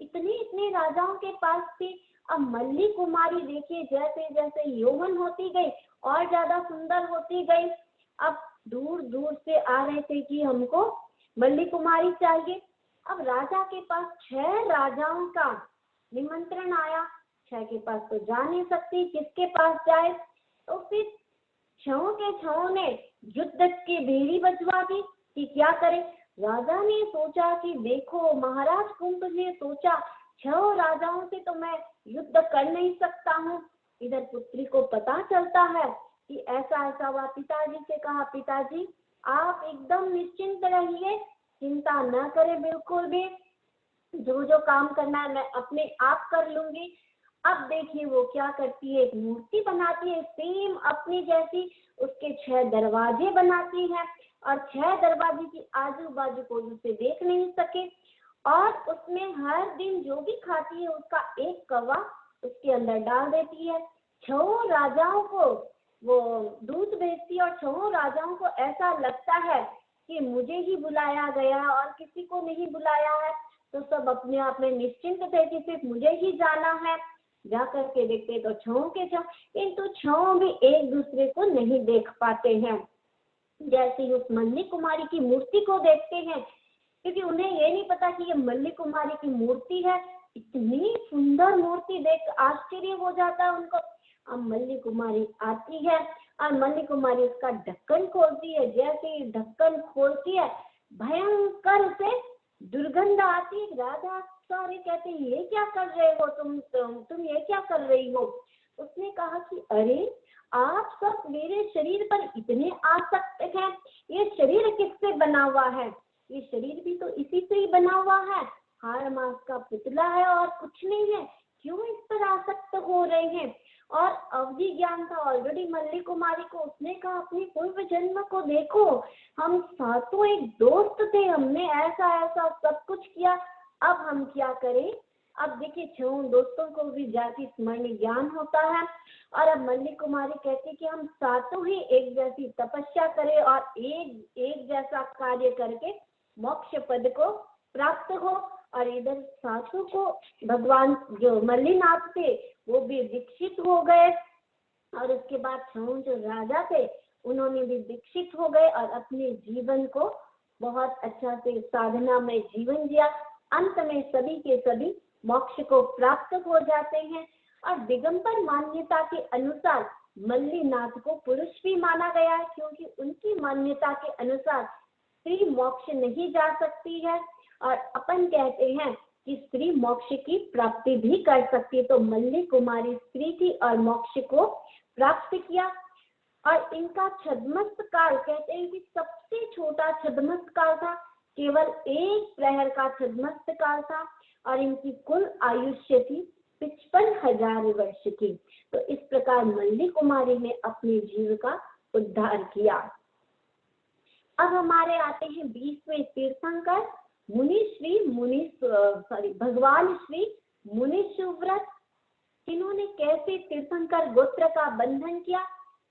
इतने राजाओं के पास थी। अब मल्ली कुमारी देखिए जैसे जैसे यौवन होती गई और ज्यादा सुंदर होती गई। अब दूर दूर से आ रहे थे कि हमको मल्ली कुमारी चाहिए। अब राजा के पास 6 राजाओं का निमंत्रण आया, 6 के पास तो जा नहीं सकती, किसके पास जाए, तो फिर 6 के 6 ने युद्ध की बेड़ी बजवा दी कि क्या करे। राजा ने सोचा कि देखो महाराज कुंभ ने सोचा 6 राजाओं से तो मैं युद्ध कर नहीं सकता हूँ। इधर पुत्री को पता चलता है कि ऐसा ऐसा हुआ, पिताजी से कहा पिताजी आप एकदम निश्चिंत रहिए, चिंता न करें बिल्कुल भी, जो जो काम करना है मैं अपने आप कर लूंगी। अब देखिए वो क्या करती है, एक मूर्ति बनाती है सेम अपनी जैसी, उसके 6 दरवाजे बनाती है और 6 दरवाजे की आजू बाजू कोई उसे देख नहीं सके, और उसमें हर दिन जो भी खाती है उसका एक कौवा उसके अंदर डाल देती है। 6 राजाओं को वो दूध बेचती है और 6 राजाओं को ऐसा लगता है कि मुझे ही बुलाया गया और किसी को नहीं बुलाया है, तो सब अपने आप में निश्चिंत थे कि सिर्फ मुझे ही जाना है। जा करके देखते तो 6 के 6, किंतु 6 भी एक दूसरे को नहीं देख पाते हैं। जैसे ही उस मल्ली कुमारी की मूर्ति को देखते हैं, क्योंकि उन्हें ये नहीं पता कि ये मल्ली कुमारी की मूर्ति है, इतनी सुंदर मूर्ति देख आश्चर्य हो जाता है उनको। अब मल्ली कुमारी आती है और मल्ली कुमारी उसका ढक्कन खोलती है, जैसे ही ढक्कन खोलती है भयंकर से दुर्गंध आती है। राजा सारे कहते हैं ये क्या कर रहे हो तुम ये क्या कर रही हो। उसने कहा कि अरे आप सब मेरे शरीर पर इतने आसक्त हैं, ये शरीर किससे बना हुआ है, ये शरीर भी तो इसी से ही बना हुआ है, हाड़ मांस का पुतला है और कुछ नहीं है, क्यों इस पर आसक्त हो रहे हैं। और अवधि ज्ञान था ऑलरेडी मल्ली कुमारी को। उसने कहा अपने पूर्व जन्म को देखो, हम सातों एक दोस्त थे, हमने ऐसा ऐसा सब कुछ किया, अब हम क्या करें। अब देखिए 6 दोस्तों को भी जाति स्मरण ज्ञान होता है, और अब मल्ली कुमारी कहती कि हम सातों ही एक जैसी तपस्या करें और एक जैसा कार्य करके मोक्ष पद को प्राप्त हो। और इधर सासू को भगवान जो मल्लीनाथ थे वो भी दीक्षित हो गए, और उसके बाद 6 जो राजा थे उन्होंने भी दीक्षित हो गए और अपने जीवन को बहुत अच्छा से साधना में जीवन जिया। अंत में सभी के सभी मोक्ष को प्राप्त हो जाते हैं। और दिगंबर मान्यता के अनुसार मल्लीनाथ को पुरुष भी माना गया है, क्योंकि उनकी मान्यता के अनुसार स्त्री मोक्ष नहीं जा सकती है और अपन कहते हैं कि स्त्री मोक्ष की प्राप्ति भी कर सकती है। तो मल्ली कुमारी स्त्री थी और मोक्ष को प्राप्त किया। और इनका छद्मस्त काल कहते हैं कि सबसे छोटा छद्मस्त काल था, केवल 1 प्रहर का छद्मस्त काल था और इनकी कुल आयुष्य थी 55,000 वर्ष की। तो इस प्रकार मल्ली कुमारी ने अपने जीव का उद्धार किया। अब हमारे आते हैं 20वें तीर्थंकर भगवान श्री मुनि सुव्रत। इन्होंने कैसे तीर्थंकर गोत्र का बंधन किया?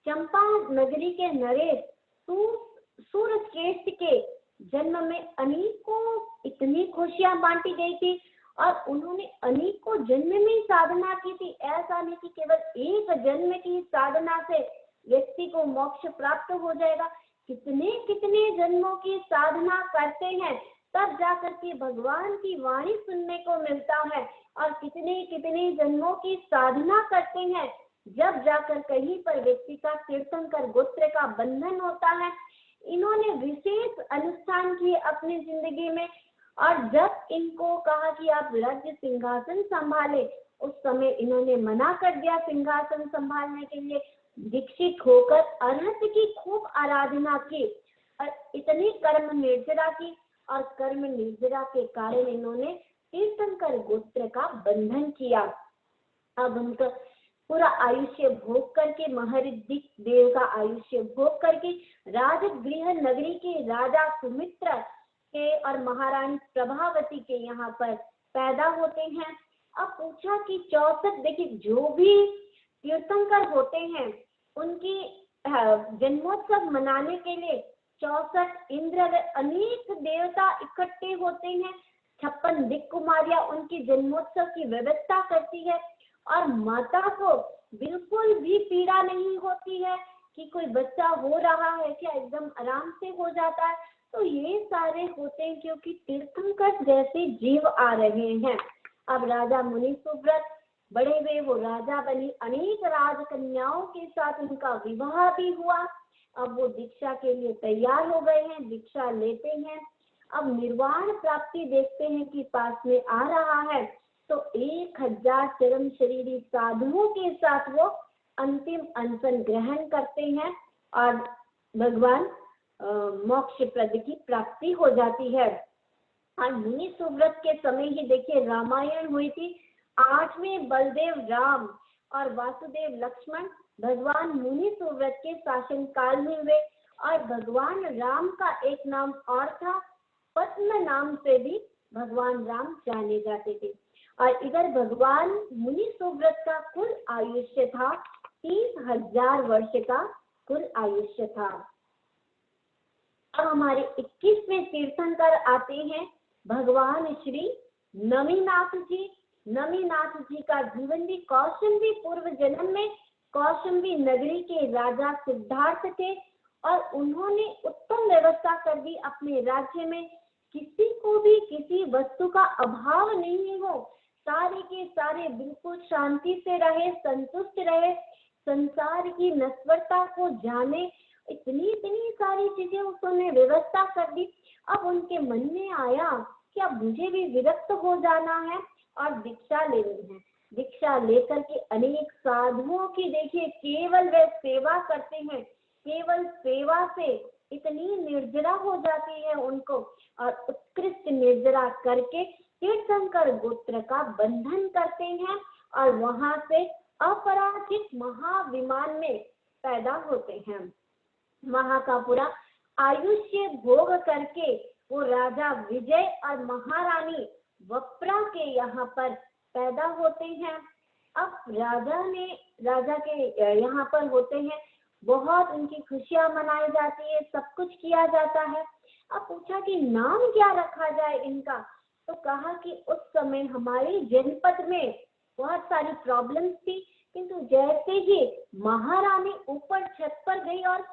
चंपा नगरी के नरेश सूरश्रेष्ठ के जन्म में अनीक को इतनी खुशियां बांटी गई थी और उन्होंने अनीक को जन्म में साधना की थी। ऐसा नहीं कि केवल एक जन्म की साधना से व्यक्ति को मोक्ष प्राप्त हो जाएगा। कितने कितने जन्मों की साधना करते हैं तब जाकर के भगवान की वाणी सुनने को मिलता है, और कितने कितने जन्मों की साधना करते हैं जब जाकर कहीं पर व्यक्ति का तीर्थंकर गोत्र का बंधन होता है। इन्होंने विशेष अनुष्ठान किए अपनी जिंदगी में, और जब इनको कहा कि आप राज्य सिंहासन संभाले, उस समय इन्होंने मना कर दिया सिंहासन संभालने के लिए। दीक्षित होकर अरहत की खूब आराधना की और इतनी कर्म निर्जरा की, और कर्म निर्जरा के कारण इन्होंने तीर्थंकर गोत्र का बंधन किया। अब उनका पूरा आयुष्य भोग करके, महर्षि देव का आयुष्य भोग करके राजगृह नगरी के राजा सुमित्र के और महारानी प्रभावती के यहाँ पर पैदा होते हैं। अब पूछा कि 64, देखिए जो भी तीर्थंकर होते हैं उनकी जन्मोत्सव मनाने के लिए 64 इंद्र अनेक देवता इकट्ठे होते हैं। 56 दिक् कुमारियां उनकी जन्मोत्सव की व्यवस्था करती है, और माता को बिल्कुल भी पीड़ा नहीं होती है कि कोई बच्चा हो रहा है क्या, एकदम आराम से हो जाता है। तो ये सारे होते हैं क्योंकि तीर्थंकर जैसे जीव आ रहे हैं। अब राजा मुनि सुव्रत बड़े हुए, वो राजा बनी, अनेक राजकन्याओं के साथ उनका विवाह भी हुआ। अब वो दीक्षा के लिए तैयार हो गए हैं, दीक्षा लेते हैं। अब निर्वाण प्राप्ति देखते हैं कि पास में आ रहा है, तो 1000 चरम शरीरी साधुओं के साथ वो अंतिम अनशन ग्रहण करते हैं और भगवान मोक्ष प्रद की प्राप्ति हो जाती है। और मुनि सुव्रत के समय ही देखिए रामायण हुई थी। 8वें बलदेव राम और वासुदेव लक्ष्मण भगवान मुनि सुव्रत के शासन काल में हुए, और भगवान राम का एक नाम और था, पद्म नाम से भी भगवान राम जाने जाते थे। और इधर भगवान मुनि सुव्रत का कुल आयुष्य था 30,000 वर्ष का कुल आयुष्य था। अब हमारे 21वें तीर्थंकर आते हैं भगवान श्री नमीनाथ जी। नमीनाथ जी का जीवन भी कौशंबी पूर्व जन्म में कौशंबी नगरी के राजा सिद्धार्थ थे, और उन्होंने उत्तम व्यवस्था कर दी अपने राज्य में। किसी को भी किसी वस्तु का अभाव नहीं हो, सारे के सारे बिल्कुल शांति से रहे, संतुष्ट रहे, संसार की नश्वरता को जाने, इतनी सारी चीजें उन्होंने व्यवस्था कर दी। अब उनके मन में आया कि अब मुझे भी विरक्त हो जाना है और दीक्षा लेनी है। दीक्षा लेकर के अनेक साधुओं की देखिए केवल वे सेवा करते हैं, केवल सेवा से इतनी निर्जरा हो जाती है उनको, और उत्कृष्ट निर्जरा करके तीर्थंकर गोत्र का बंधन करते हैं, और वहां से अपराजित महाविमान में पैदा होते हैं। वहां का पूरा आयुष्य भोग करके वो राजा विजय और महारानी वप्रा के यहाँ पर पैदा होते हैं। अब राजा के यहाँ पर होते हैं, बहुत उनकी खुशियां मनाई जाती है, सब कुछ किया जाता है। अब पूछा कि नाम क्या रखा जाए इनका, तो कहा कि उस समय हमारे जनपद में बहुत सारी प्रॉब्लम्स थी, किंतु जैसे ही महारानी ऊपर छत पर गई और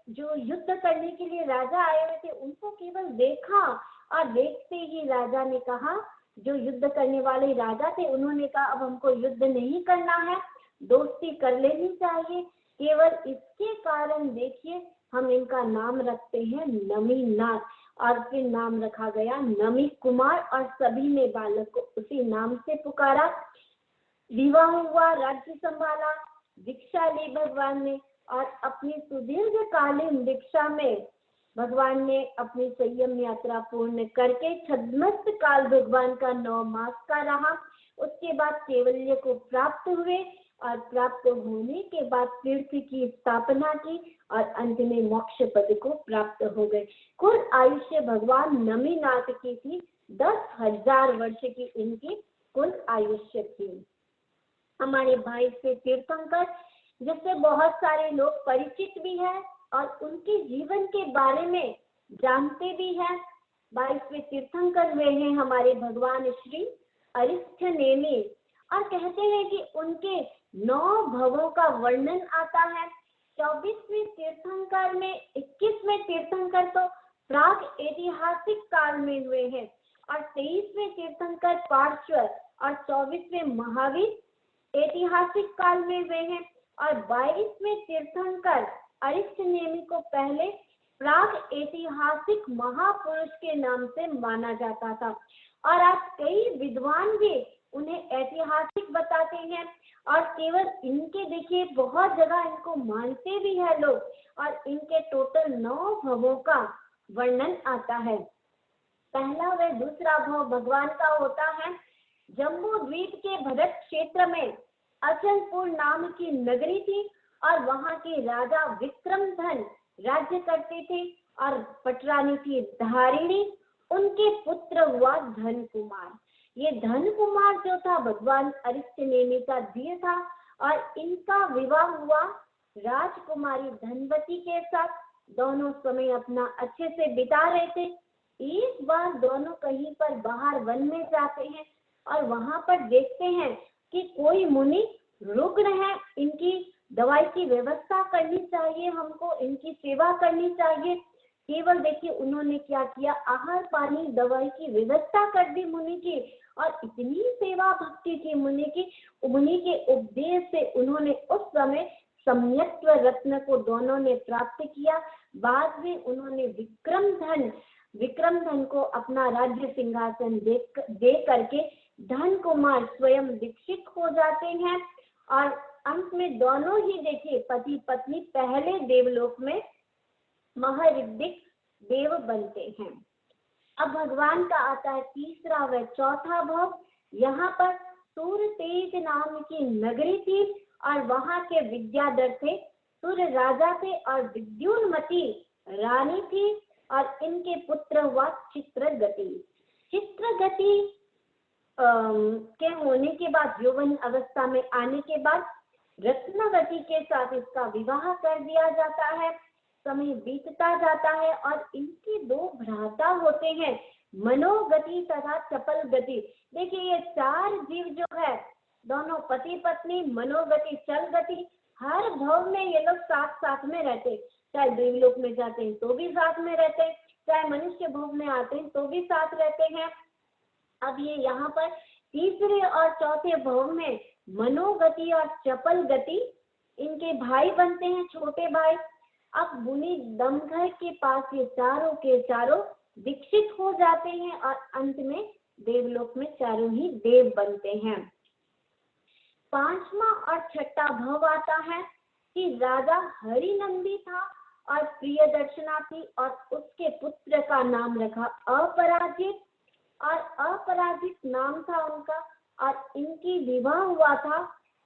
जो युद्ध करने के लिए राजा आए हुए थे उनको केवल देखा, और देखते ही राजा ने कहा, जो युद्ध करने वाले राजा थे उन्होंने कहा अब हमको युद्ध नहीं करना है, दोस्ती कर लेनी चाहिए। केवल इसके कारण देखिए हम इनका नाम रखते हैं नमीनाथ, और फिर नाम रखा गया नमी कुमार, और सभी ने बालक को उसी नाम से पुकारा। विवाह हुआ, राज्य संभाला, दीक्षा ली भगवान ने, और अपनी सुदीर्घकालीन दीक्षा में भगवान ने अपनी संयम यात्रा पूर्ण करके छद्मस्त काल भगवान का 9 मास का रहा। उसके बाद केवल्य को प्राप्त हुए, और प्राप्त होने के बाद तीर्थ की स्थापना की, और अंत में मोक्ष पद को प्राप्त हो गए। कुल आयुष्य भगवान नमीनाथ की थी 10,000 वर्ष की इनकी कुल आयुष्य थी। हमारे भाई से तीर्थंकर, जिससे बहुत सारे लोग परिचित भी हैं और उनके जीवन के बारे में जानते भी हैं। 22वें तीर्थंकर वे हैं हमारे भगवान श्री अरिष्टनेमि, और कहते हैं कि उनके 9 भवों का वर्णन आता है। 24वें तीर्थंकर में 21वें तीर्थंकर तो प्राग ऐतिहासिक काल में हुए हैं, और 23वें तीर्थंकर पार्श्व और 24वें महावीर ऐतिहासिक काल में हुए हैं, और 22वें तीर्थंकर अरिष्टनेमि को पहले प्राग ऐतिहासिक महापुरुष के नाम से माना जाता था, और आज कई विद्वान भी उन्हें ऐतिहासिक बताते हैं। और केवल इनके देखिए बहुत जगह इनको मानते भी है लोग, और इनके टोटल 9 भवों का वर्णन आता है। पहला व दूसरा भव भगवान का होता है जम्बू द्वीप के भरत क्षेत्र में अचलपुर नाम की नगरी थी, और वहां के राजा विक्रमधन राज्य करते थे, और पटरानी थी धारिणी। उनके पुत्र हुआ धन कुमार। ये धन कुमार जो था भगवान अरिष्टनेमि का धीर था, और इनका विवाह हुआ राजकुमारी धनवती के साथ। दोनों समय अपना अच्छे से बिता रहे थे। एक बार दोनों कहीं पर बाहर वन में जाते हैं, और वहां पर देखते हैं कि कोई मुनि रुग्ण है, इनकी दवाई की व्यवस्था करनी चाहिए, हमको इनकी सेवा करनी चाहिए। केवल देखिए उन्होंने क्या किया, आहार पानी दवाई की व्यवस्था कर दी मुनि की, और इतनी सेवा भक्ति की मुनि की। मुनि के उपदेश से उन्होंने उस समय सम्यक्त्व रत्न को दोनों ने प्राप्त किया। बाद में उन्होंने विक्रमधन को अपना राज्य सिंहासन दे करके धन कुमार स्वयं दीक्षित हो जाते हैं, और अंत में दोनों ही देखिए पति पत्नी पहले देवलोक में महाऋद्धिक देव बनते हैं। अब भगवान का आता है तीसरा व चौथा भव। यहाँ पर सूरतेज नाम की नगरी थी, और वहां के विद्याधर थे, सूर्य राजा थे, और विद्युन्मती रानी थी, और इनके पुत्र हुआ चित्रगति। चित्रगति के होने के बाद, यौवन अवस्था में आने के बाद रत्नवती के साथ इसका विवाह कर दिया जाता है। समय बीतता जाता है, और इनके 2 भ्राता होते हैं, मनोगति तथा चपल गति। देखिए ये 4 जीव जो है, दोनों पति पत्नी, मनोगति, चल गति, हर भव में ये लोग साथ साथ में रहते। चाहे देवलोक में जाते हैं तो भी साथ में रहते हैं, चाहे मनुष्य भव में आते हैं तो भी साथ रहते हैं। अब ये यहाँ पर तीसरे और चौथे भव में मनोगति और चपल गति इनके भाई बनते हैं, छोटे भाई। अब मुनि दमघर के पास ये चारों के चारों दीक्षित हो जाते हैं, और अंत में देवलोक में चारों ही देव बनते हैं। 5वां और 6ठा भव आता है कि राजा हरिनंदी था, और प्रियदर्शना थी, और उसके पुत्र का नाम रखा अपराजित, और अपराजित नाम था उनका, और इनकी विवाह हुआ था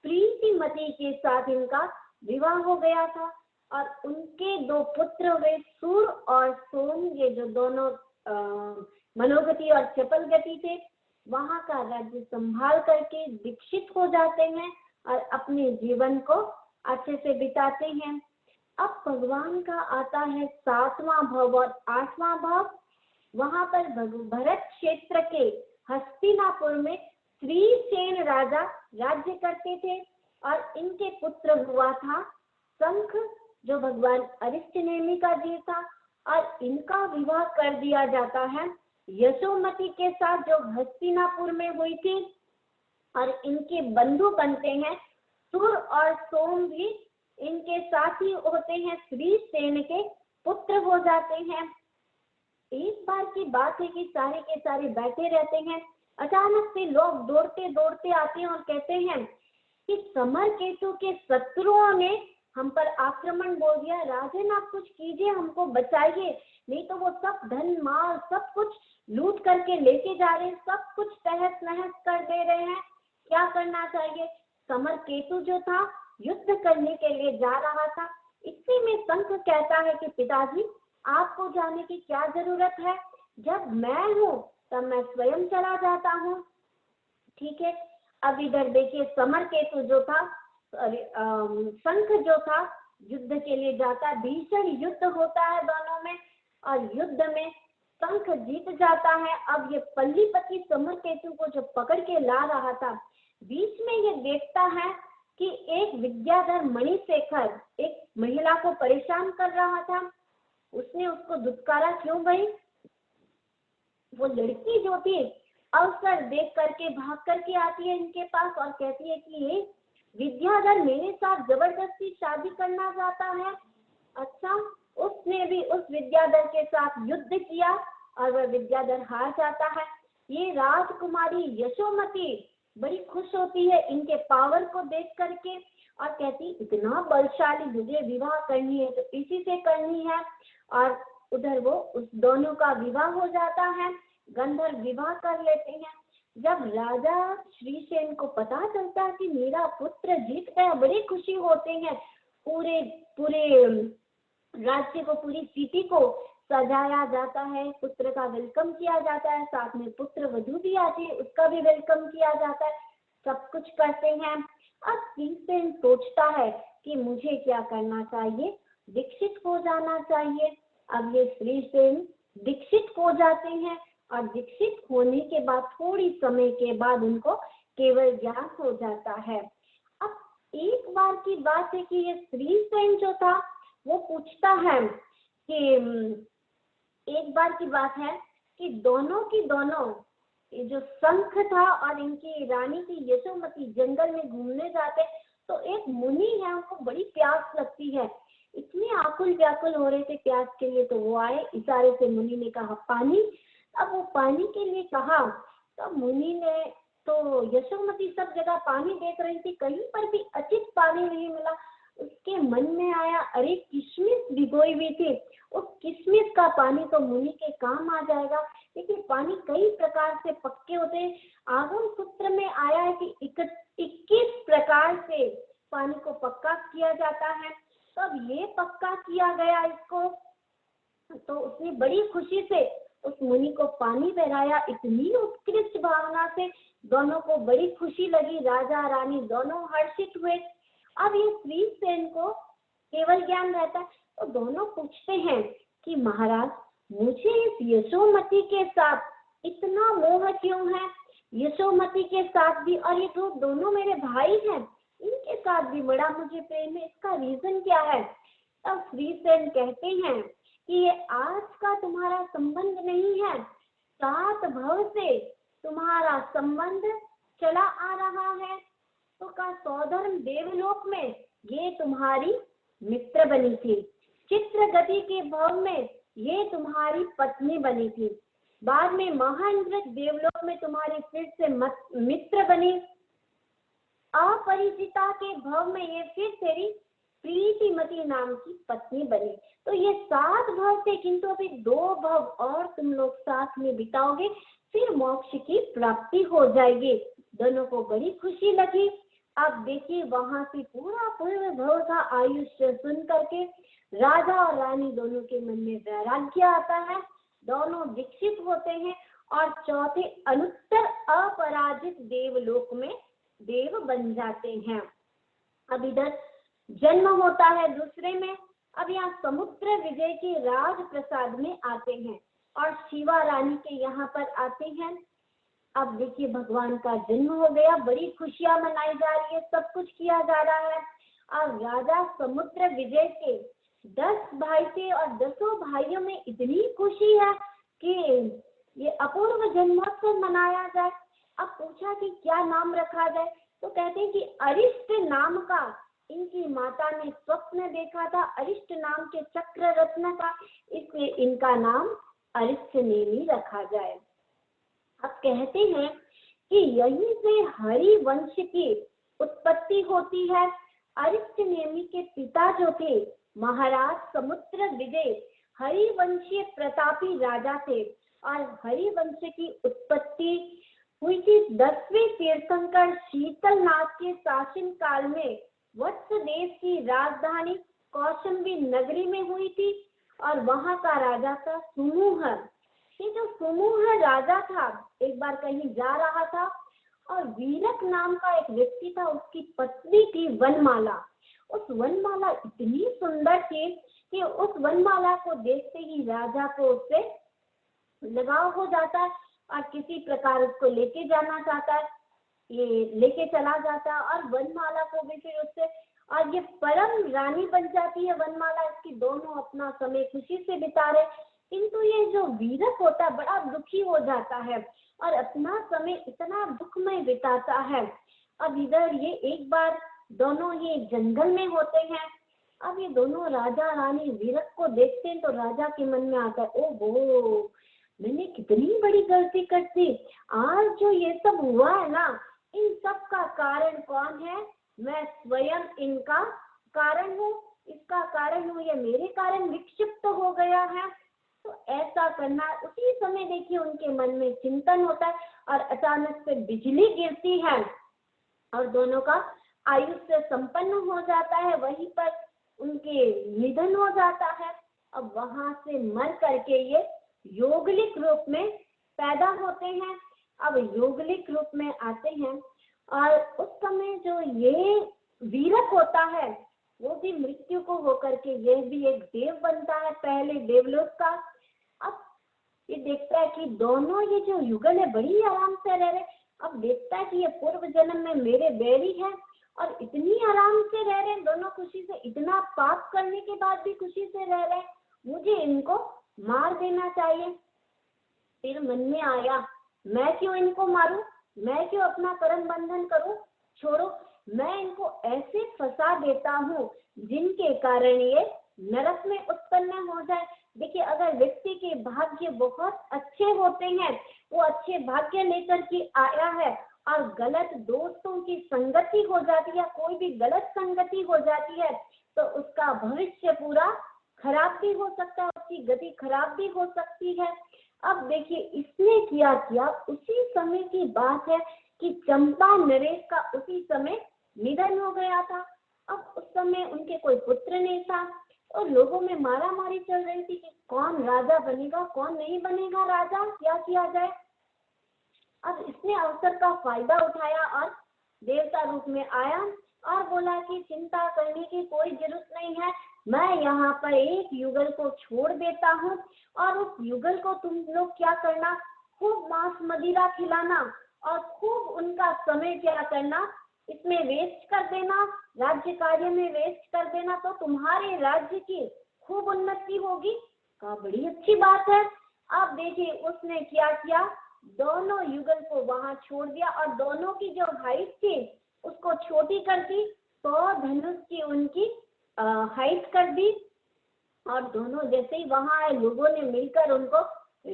प्रीतिमती के साथ, इनका विवाह हो गया था। और उनके 2 पुत्र हुए सूर और सोम, ये जो दोनों मनोगति और चपल गति थे। वहां का राज्य संभाल करके दीक्षित हो जाते हैं, और अपने जीवन को अच्छे से बिताते हैं। अब भगवान का आता है 7वां भव और 8वां भव। वहां पर भरत क्षेत्र के हस्तिनापुर में श्रीसेन राजा राज्य करते थे, और इनके पुत्र हुआ था शंख, जो भगवान अरिष्टनेमि का जीव था, और इनका विवाह कर दिया जाता है यशोमती के साथ, जो हस्तिनापुर में हुई थी। और इनके बंधु बनते हैं सुर और सोम भी इनके साथ ही होते हैं, श्रीसेन के पुत्र हो जाते हैं। एक बार की बात है कि सारे के सारे बैठे रहते हैं, अचानक से लोग दौड़ते दौड़ते आते हैं और कहते हैं कि समरकेतु के शत्रुओं ने हम पर आक्रमण बोल दिया, राजन आप कुछ कीजिए, हमको बचाइए, नहीं तो वो सब धन माल सब कुछ लूट करके लेके जा रहे हैं, सब कुछ तहस नहस कर दे रहे हैं, क्या करना चाहिए। समरकेतु जो था युद्ध करने के लिए जा रहा था। इसी में शंख कहता है कि पिताजी आपको जाने की क्या जरूरत है, जब मैं हूँ तब मैं स्वयं चला जाता हूँ। ठीक है, अब इधर देखिए समरकेतु जो था, शंख जो था युद्ध के लिए जाता, भीषण युद्ध होता है दोनों में और युद्ध में शंख जीत जाता है। अब ये पल्लीपति समरकेतु को जो पकड़ के ला रहा था, बीच में ये देखता है कि एक विद्याधर मणिशेखर एक महिला को परेशान कर रहा था। उसने उसको धुतकारा, क्यों भाई? वो लड़की जो थी अवसर देख करके भाग करके आती है इनके पास और कहती है कि ये विद्याधर मेरे साथ जबरदस्ती शादी करना चाहता है। अच्छा, उसने भी उस विद्याधर के साथ युद्ध किया और वह विद्याधर हार जाता है। ये राजकुमारी यशोमती बड़ी खुश होती है इनके पावर को देख करके और कहती इतना बलशाली, मुझे विवाह करनी है तो इसी से करनी है। और उधर वो उस दोनों का विवाह हो जाता है, गंधर्व विवाह कर लेते हैं। जब राजा श्रीसेन को पता चलता है कि मेरा पुत्र जीत गया, बड़ी खुशी होते हैं। पूरे पूरे राज्य को, पूरी सिटी को सजाया जाता है, पुत्र का वेलकम किया जाता है, साथ में पुत्र वधू भी आती है, उसका भी वेलकम किया जाता है, सब कुछ करते हैं। अब श्रीसेन सोचता है कि मुझे क्या करना चाहिए, दीक्षित हो जाना चाहिए। अब ये श्रीसेन दीक्षित हो जाते हैं और दीक्षित होने के बाद थोड़ी समय के बाद उनको केवल ज्ञान हो जाता है। अब एक बार की बात है कि ये श्रीसेन जो था वो पूछता है कि एक बार की बात है कि दोनों की दोनों, ये जो शंख था और इनकी रानी थी यशोमती जंगल में घूमने जाते, तो एक मुनि है, उनको बड़ी प्यास लगती है, इतने आकुल व्याकुल हो रहे थे प्यास के लिए, तो वो आए, इशारे से मुनि ने कहा पानी। अब वो पानी के लिए कहा तो मुनि ने, तो यशोमती सब जगह पानी देख रही थी, कहीं पर भी उचित पानी नहीं मिला। उसके मन में आया अरे किशमिश भिगोई हुई थी, उस किशमिश का पानी तो मुनि के काम आ जाएगा। लेकिन पानी कई प्रकार से पक्के होते हैं, आगम सूत्र में आया है कि 21 प्रकार से पानी को पक्का किया जाता है। तो अब ये पक्का किया गया इसको, तो उसने बड़ी खुशी से उस मुनि को पानी पिलाया, इतनी उत्कृष्ट भावना से दोनों को बड़ी खुशी लगी, राजा रानी दोनों हर्षित हुए। अब ये श्रीसेन को केवल ज्ञान रहता है, तो दोनों पूछते हैं कि महाराज मुझे इस यशोमती के साथ इतना मोह क्यों है, यशोमती के साथ भी, और ये तो दोनों मेरे भाई हैं, इनके साथ भी बड़ा मुझे प्रेम है, इसका रीजन क्या है। तब श्रीसेन कहते हैं कि ये आज का तुम्हारा संबंध नहीं है, 7 भव से तुम्हारा संबंध चला आ रहा है। तो का सौधर्म देवलोक में ये तुम्हारी मित्र बनी थी, चित्रगति के भव में ये तुम्हारी पत्नी बनी थी, बाद में महाइंद्र देवलोक में तुम्हारी फिर से मित्र बनी, अपरिचिता के भव में ये फिर तेरी प्रीतिमती नाम की पत्नी बनी। तो ये 7 भव थे, किंतु अभी 2 भव और तुम लोग साथ में बिताओगे, फिर मोक्ष की प्राप्ति हो जाएगी। दोनों को बड़ी खुशी लगी। अब देखिए वहां से पूरा पूर्व भव का आयुष्य सुन करके राजा और रानी दोनों के मन में वैराग्य आता है, दोनों दीक्षित होते हैं और चौथे अनुत्तर अपराजित देवलोक में देव बन जाते हैं। अब इधर जन्म होता है दूसरे में। अब यहाँ समुद्र विजय के राज प्रसाद में आते हैं और शिवा रानी के यहाँ पर आते हैं। अब देखिए भगवान का जन्म हो गया, बड़ी खुशियां मनाई जा रही है, सब कुछ किया जा रहा है। अब राजा समुद्र विजय के 10 भाई थे और 10 भाइयों में इतनी खुशी है कि ये अपूर्व जन्मोत्सव मनाया जाए। अब पूछा कि क्या नाम रखा जाए, तो कहते हैं कि अरिष्ट नाम का इनकी माता ने स्वप्न देखा था, अरिष्ट नाम के चक्र रत्न का, इसलिए इनका नाम अरिष्ट नेमि रखा जाए। अब कहते हैं कि यहीं से हरि वंश की उत्पत्ति होती है। अरिष्ट नेमि के पिता जो थे महाराज समुद्र विजय हरिवंशीय प्रतापी राजा थे, और हरिवंश की उत्पत्ति हुई थी 10वें तीर्थंकर शीतलनाथ के शासन काल में वत्स देश की राजधानी कौशाम्बी नगरी में हुई थी, और वहां का राजा था सुमुह। ये जो सुमुह राजा था एक बार कहीं जा रहा था, और वीरक नाम का एक व्यक्ति था, उसकी पत्नी थी वनमाला। उस वनमाला इतनी सुंदर थी कि उस वनमाला को देखते ही राजा को उससे लगाव हो जाता है, और किसी प्रकार उसको लेके जाना चाहता है, ये लेके चला जाता है, और वनमाला को भी फिर उससे, और ये परम रानी बन जाती है वनमाला। इसकी दोनों अपना समय खुशी से बिता रहे, किंतु ये जो वीरक होता है बड़ा दुखी हो जाता है और अपना समय इतना दुखमय बिताता है। अब इधर ये एक बार दोनों ही जंगल में होते हैं। अब ये दोनों राजा रानी वीरक को देखते हैं तो राजा के मन में आता है, ओहो मैंने कितनी बड़ी गलती कर दी, आज जो ये सब हुआ है ना, इन सब का कारण कौन है? मैं स्वयं इनका कारण हूँ, इसका कारण हूँ, ये मेरे कारण विक्षिप्त हो गया है। तो ऐसा करना, उसी समय देखिए उनके मन में चिंतन होता है, और अचानक से बिजली गिरती है और दोनों का आयुष्य संपन्न हो जाता है, वहीं पर उनके निधन हो जाता है। अब वहां से मर करके ये योगलिक रूप में पैदा होते हैं। अब योगलिक रूप में आते हैं, और उस समय जो ये वीरक होता है वो भी मृत्यु को होकर के यह भी एक देव बनता है, पहले देवलोक का। अब ये देखता है कि दोनों ये जो युगल है बड़ी आराम से रह रहे। अब देखता है कि ये पूर्व जन्म में मेरे बैरी है और इतनी आराम से रह रहे हैं दोनों, खुशी से, इतना पाप करने के बाद भी खुशी से रह रहे हैं, मुझे इनको मार देना चाहिए। फिर मन में आया, मैं क्यों इनको मारूं, मैं क्यों अपना कर्म बंधन करूं, छोड़ो, मैं इनको ऐसे फंसा देता हूँ जिनके कारण ये नरक में उत्पन्न हो जाए। देखिए अगर व्यक्ति के भाग्य बहुत अच्छे होते हैं, वो अच्छे भाग्य लेकर के आया है, और गलत दोस्तों की संगति हो जाती है, कोई भी गलत संगति हो जाती है, तो उसका भविष्य पूरा खराब भी हो सकता है, उसकी गति खराब भी हो सकती है। अब देखिए इसने किया उसी समय की बात है कि चंपा नरेश का उसी समय निधन हो गया था। अब उस समय उनके कोई पुत्र नहीं था, और लोगों में मारा मारी चल रही थी कि कौन राजा बनेगा, कौन नहीं बनेगा राजा, क्या किया जाए। अब इसने अवसर का फायदा उठाया और देवता रूप में आया और बोला कि चिंता करने की कोई जरूरत नहीं है, मैं यहाँ पर एक युगल को छोड़ देता हूँ, और उस युगल को तुम लोग क्या करना, खूब मांस मदिरा खिलाना और खूब उनका समय क्या करना, इसमें वेस्ट कर देना, राज्य कार्य में वेस्ट कर देना, तो तुम्हारे राज्य की खूब उन्नति होगी। कहा बड़ी अच्छी बात है। अब देखिए उसने क्या किया, दोनों युगल को वहां छोड़ दिया, और दोनों की जो हाइट थी उसको छोटी कर दी, 100 धनुष की उनकी हाइट कर दी, और दोनों जैसे ही वहां आए लोगों ने मिलकर उनको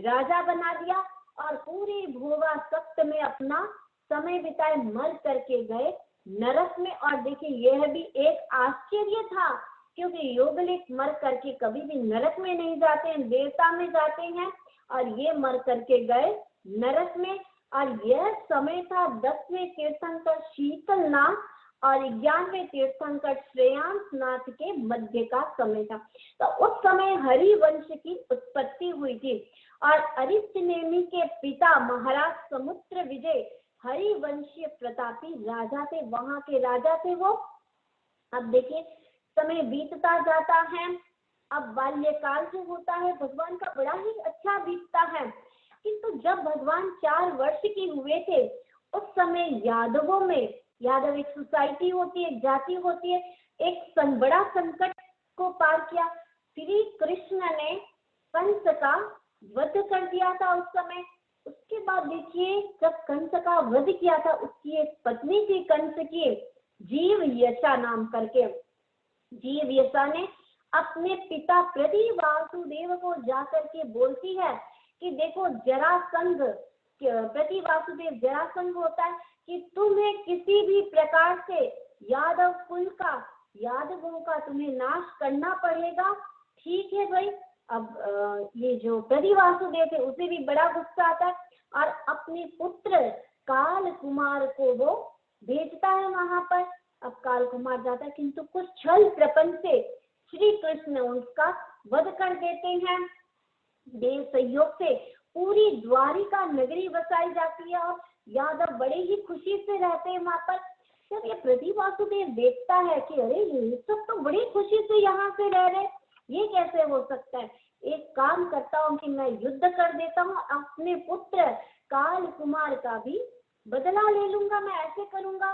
राजा बना दिया, और पूरी भोगा सख्त में अपना समय बिताए, मर करके गए नरक में। और देखिए यह भी एक आश्चर्य था, क्योंकि योगलिक मर करके कभी भी नरक में नहीं जाते हैं, देवता में जाते हैं, और ये मर करके गए नरक में। और यह समय था 10वें तीर्थंकर शीतलनाथ और 11वें तीर्थंकर श्रेयांसनाथ के मध्य का समय था। तो उस समय हरिवंश की उत्पत्ति हुई थी, और अरिष्ट नेमि के पिता महाराज समुद्र विजय हरिवंशीय प्रतापी राजा थे, वहां के राजा थे वो। अब देखिए समय बीतता जाता है, अब बाल्यकाल जो होता है भगवान का बड़ा ही अच्छा बीतता है, किंतु जब भगवान 4 वर्ष के हुए थे उस समय यादवों में, यादव एक सोसाइटी होती है, एक जाति होती है, एक बड़ा संकट को पार किया। श्री कृष्ण ने कंस का वध कर दिया था उस समय। उसके बाद देखिए जब कंस का वध किया था, उसकी एक पत्नी थी कंस की, जीवयशा नाम करके, जीवयशा ने अपने पिता प्रति वासुदेव को जाकर के बोलती है कि देखो जरासंध, प्रति वासुदेव जरासंध होता है कि तुम्हें किसी भी प्रकार से यादव कुल का, यादवों का तुम्हें नाश करना पड़ेगा। ठीक है भाई। अब ये जो प्रति वासुदेव थे उसे भी बड़ा गुस्सा आता है और अपने पुत्र काल कुमार को वो भेजता है वहां पर। अब काल कुमार जाता है किंतु कुछ छल प्रपंच से श्री कृष्ण उसका वध कर देते हैं। देव सहयोग से पूरी द्वारिका नगरी बसाई जाती है और यादव बड़े ही खुशी से रहते हैं वहां पर। जब ये प्रति वासुदेव देखता है कि अरे ये सब तो बड़ी खुशी से यहाँ पे रह रहे, ये कैसे हो सकता है, एक काम करता हूँ कि मैं युद्ध कर देता हूँ, अपने पुत्र काल कुमार का भी बदला ले लूंगा, मैं ऐसे करूंगा।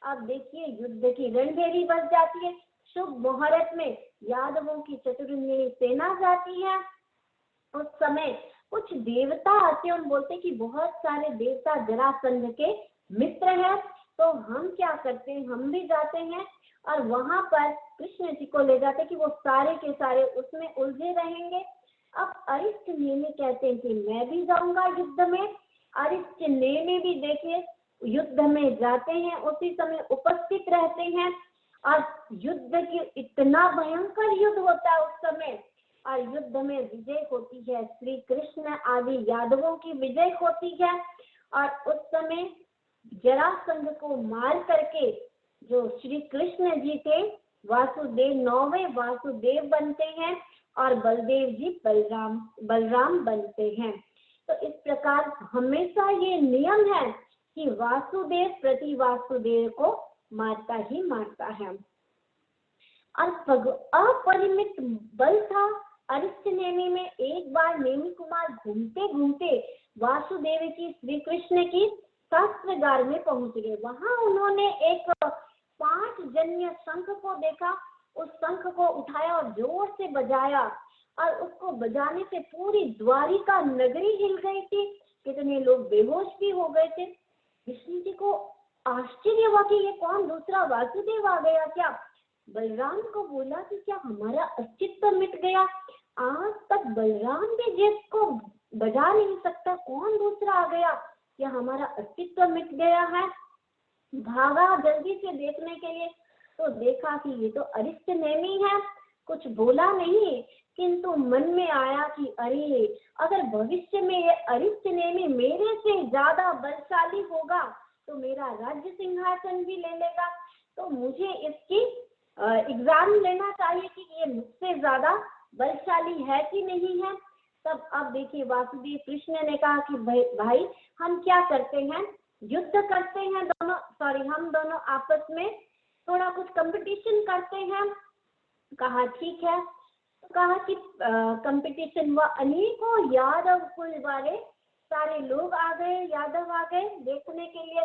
अब देखिए युद्ध की रणभेरी बच जाती है। शुभ मुहूर्त में यादवों की चतुरंगिणी सेना जाती है। उस समय कुछ देवता आते हैं, बोलते कि बहुत सारे देवता जरासंध के मित्र हैं, तो हम क्या करते हैं, हम भी जाते हैं और वहां पर कृष्ण जी को ले जाते कि वो सारे के सारे उसमें उलझे रहेंगे। अब अरिष्टनेमि कहते हैं कि मैं भी जाऊंगा युद्ध में। अरिष्टनेमि भी देखिए युद्ध में जाते हैं, उसी समय उपस्थित रहते हैं और युद्ध की इतना भयंकर युद्ध होता है उस समय, और युद्ध में विजय होती है, श्री कृष्ण आदि यादवों की विजय होती है। और उस समय जरासंध को मार करके जो श्री कृष्ण जी थे वासुदेव, 9वें वासुदेव बनते हैं और बलदेव जी बलराम बनते हैं। तो इस प्रकार हमेशा ये नियम है कि वासुदेव प्रति वासुदेव को मारता ही मारता है। और अपरिमित बल था अरिष्टनेमि में। एक बार नेमि कुमार घूमते घूमते वासुदेव की, श्री कृष्ण की शास्त्रागार में पहुंच गए। वहां उन्होंने एक 5 जन्य शंख को देखा, उस शंख को उठाया और जोर से बजाया और उसको बजाने से पूरी द्वारिका नगरी हिल गई थी। कितने लोग बेहोश भी हो गए थे। विष्णु जी को आश्चर्य हुआ कि ये कौन, दूसरा वासुदेव आ गया क्या। बलराम को बोला कि क्या हमारा अस्तित्व मिट गया, आज तक बलराम भी जिसको बजा नहीं सकता, कौन दूसरा आ गया, क्या हमारा अस्तित्व मिट गया है। भागा जल्दी से देखने के लिए, तो देखा कि ये तो अरिष्टनेमि है। कुछ बोला नहीं, किंतु मन में आया कि अरे अगर भविष्य में ये अरिष्टनेमि मेरे से ज्यादा बलशाली होगा तो मेरा राज्य सिंहासन भी ले लेगा, तो मुझे इसकी एग्जाम लेना चाहिए कि ये मुझसे ज्यादा बलशाली है कि नहीं है। तब अब देखिए वासुदेव कृष्ण ने कहा कि भाई हम क्या करते हैं, युद्ध करते हैं हम दोनों आपस में थोड़ा कुछ कंपटीशन करते हैं। कहा ठीक है। तो कहा कि कंपटीशन हुआ, अनेकों यादव कुल वाले सारे लोग आ गए, यादव आ गए देखने के लिए।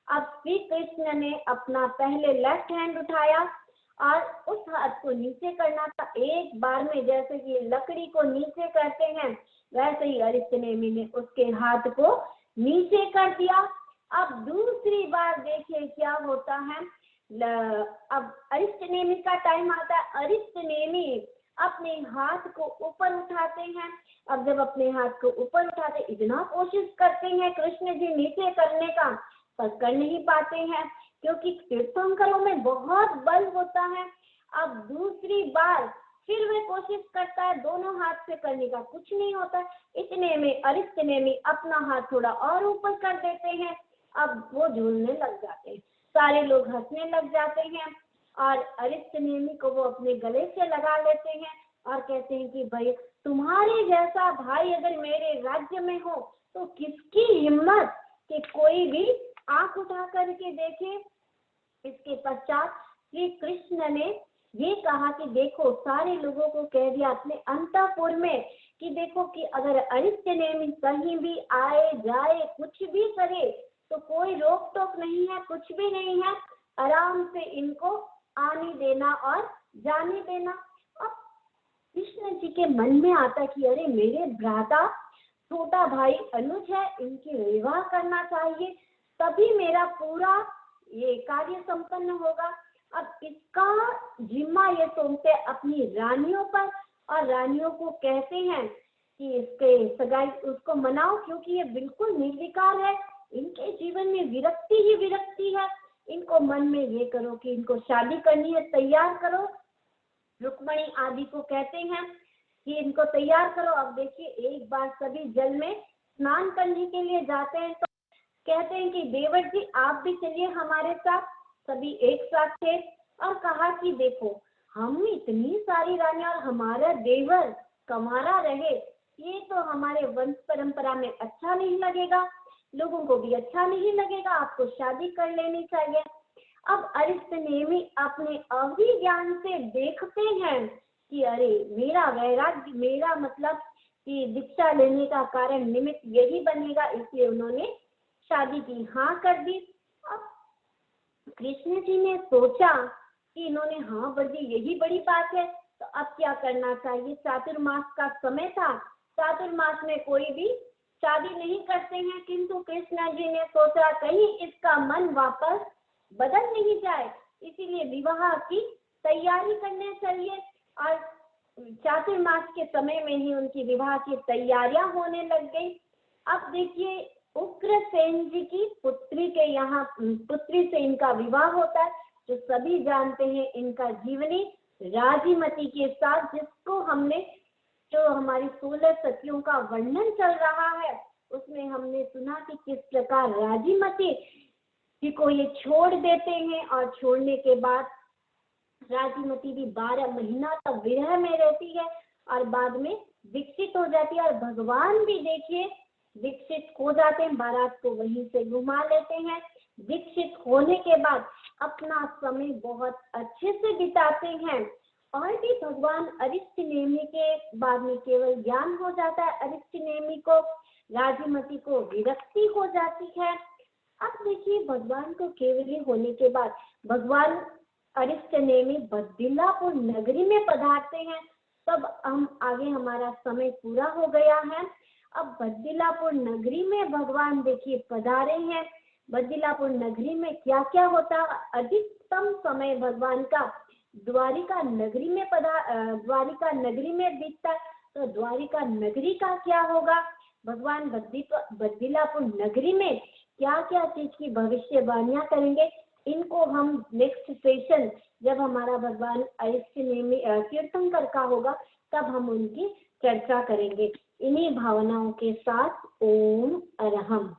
अब श्री कृष्ण ने अपना पहले लेफ्ट हैंड उठाया और उस हाथ को नीचे करना था एक बार में, जैसे कि लकड़ी को नीचे करते हैं वैसे ही अरिष्टनेमि ने उसके हाथ को नीचे कर दिया। अब दूसरी बार देखिए क्या होता है। अब अरिष्टनेमि का टाइम आता है। अरिष्टनेमि अपने हाथ को ऊपर उठाते हैं। अब जब अपने हाथ को ऊपर उठाते, इतना कोशिश करते हैं कृष्ण जी नीचे करने का, पर कर नहीं पाते हैं क्योंकि तीर्थंकरों में बहुत बल होता है। अब दूसरी बार फिर वे कोशिश करता है दोनों हाथ से करने का, कुछ नहीं होता। इतने में अरिष्टनेमि अपना हाथ थोड़ा और ऊपर कर देते हैं। अब वो झूलने लग जाते हैं, सारे लोग हंसने लग जाते हैं और अरिष्टनेमि को वो अपने गले से लगा लेते हैं और कहते हैं कि भाई तुम्हारे जैसा भाई अगर मेरे राज्य में हो तो किसकी हिम्मत कि कोई भी आंख उठा करके देखे। इसके पश्चात श्री कृष्ण ने ये कहा कि देखो, सारे लोगों को कह दिया अपने अंतःपुर में कि देखो कि अगर अरिष्टनेमि कहीं भी आए जाए कुछ भी करे तो कोई रोक टोक नहीं है, कुछ भी नहीं है, आराम से इनको आने देना और जाने देना। अब कृष्ण जी के मन में आता कि अरे मेरे भ्राता छोटा भाई अनुज है, इनकी विवाह करना चाहिए, तभी मेरा पूरा ये कार्य संपन्न होगा। अब इसका जिम्मा ये सौंपते अपनी रानियों पर, और रानियों को कहते हैं कि इसके सगाई उसको मनाओ, क्योंकि ये बिल्कुल निर्विकार है, इनके जीवन में विरक्ति ही विरक्ति है। इनको मन में ये करो कि इनको शादी करनी है, तैयार करो। रुक्मणी आदि को कहते हैं कि इनको तैयार करो। अब देखिए, एक बार सभी जल में स्नान करने के लिए जाते हैं तो कहते हैं कि देवर जी आप भी चलिए हमारे साथ। सभी एक साथ थे और कहा कि देखो, हम इतनी सारी रानियां और हमारा देवर कंवारा रहे, ये तो हमारे वंश परंपरा में अच्छा नहीं लगेगा, लोगों को भी अच्छा नहीं लगेगा, आपको शादी कर लेनी चाहिए। अब अरिष्टनेमी अपने अभिज्ञान से देखते हैं कि अरे मेरा वैराग्य, मेरा मतलब कि दीक्षा लेने का कारण निमित्त यही बनेगा, इसलिए उन्होंने शादी की हाँ कर दी। अब कृष्ण जी ने सोचा कि इन्होंने हाँ कर दी, यही बड़ी बात है, तो अब क्या करना चाहिए। चातुर्मास का समय था, चातुर्मास में कोई भी शादी नहीं करते हैं, किंतु कृष्ण जी ने सोचा कहीं इसका मन वापस बदल नहीं जाए, इसीलिए विवाह की तैयारी करनी चाहिए। और चातुर्मास के समय में ही उनकी विवाह की तैयारियां होने लग गई। अब देखिए, उग्रसेन जी की पुत्री के यहाँ पुत्री से इनका विवाह होता है, जो सभी जानते हैं इनका जीवनी राजीमती के साथ, जिसको हमने, जो हमारी 16 सतियों का वर्णन चल रहा है, उसमें हमने सुना कि किस प्रकार राजीमती जी को ये छोड़ देते हैं, और छोड़ने के बाद राजीमती भी 12 महीना तक विरह में रहती है और बाद में विकसित हो जाती है। और भगवान भी देखिए विकसित हो जाते हैं, बारात को वहीं से घुमा लेते हैं। विकसित होने के बाद अपना समय बहुत अच्छे से बिताते हैं। और भी भगवान अरिष्टनेमी के बाद में केवल ज्ञान हो जाता है, अरिष्टनेमी को, राजीमती को विरक्ति हो जाती है। अब देखिए, भगवान को केवली होने के बाद भगवान अरिष्टनेमी बद्रिलापुर नगरी में पधारते हैं। तब हम आगे, हमारा समय पूरा हो गया है। अब बद्रिलापुर नगरी में भगवान देखिए पधारे हैं। बद्रिलापुर नगरी में क्या क्या होता, अधिकतम समय भगवान का द्वारिका नगरी में बीतता। तो द्वारिका नगरी का क्या होगा, भगवान बद्रिलापुर नगरी में क्या क्या चीज की भविष्यवाणियां करेंगे, इनको हम नेक्स्ट सेशन, जब हमारा भगवान अरिष्टनेमी तीर्थंकर का होगा, तब हम उनकी चर्चा करेंगे। इन्हीं भावनाओं के साथ ओम अरहम।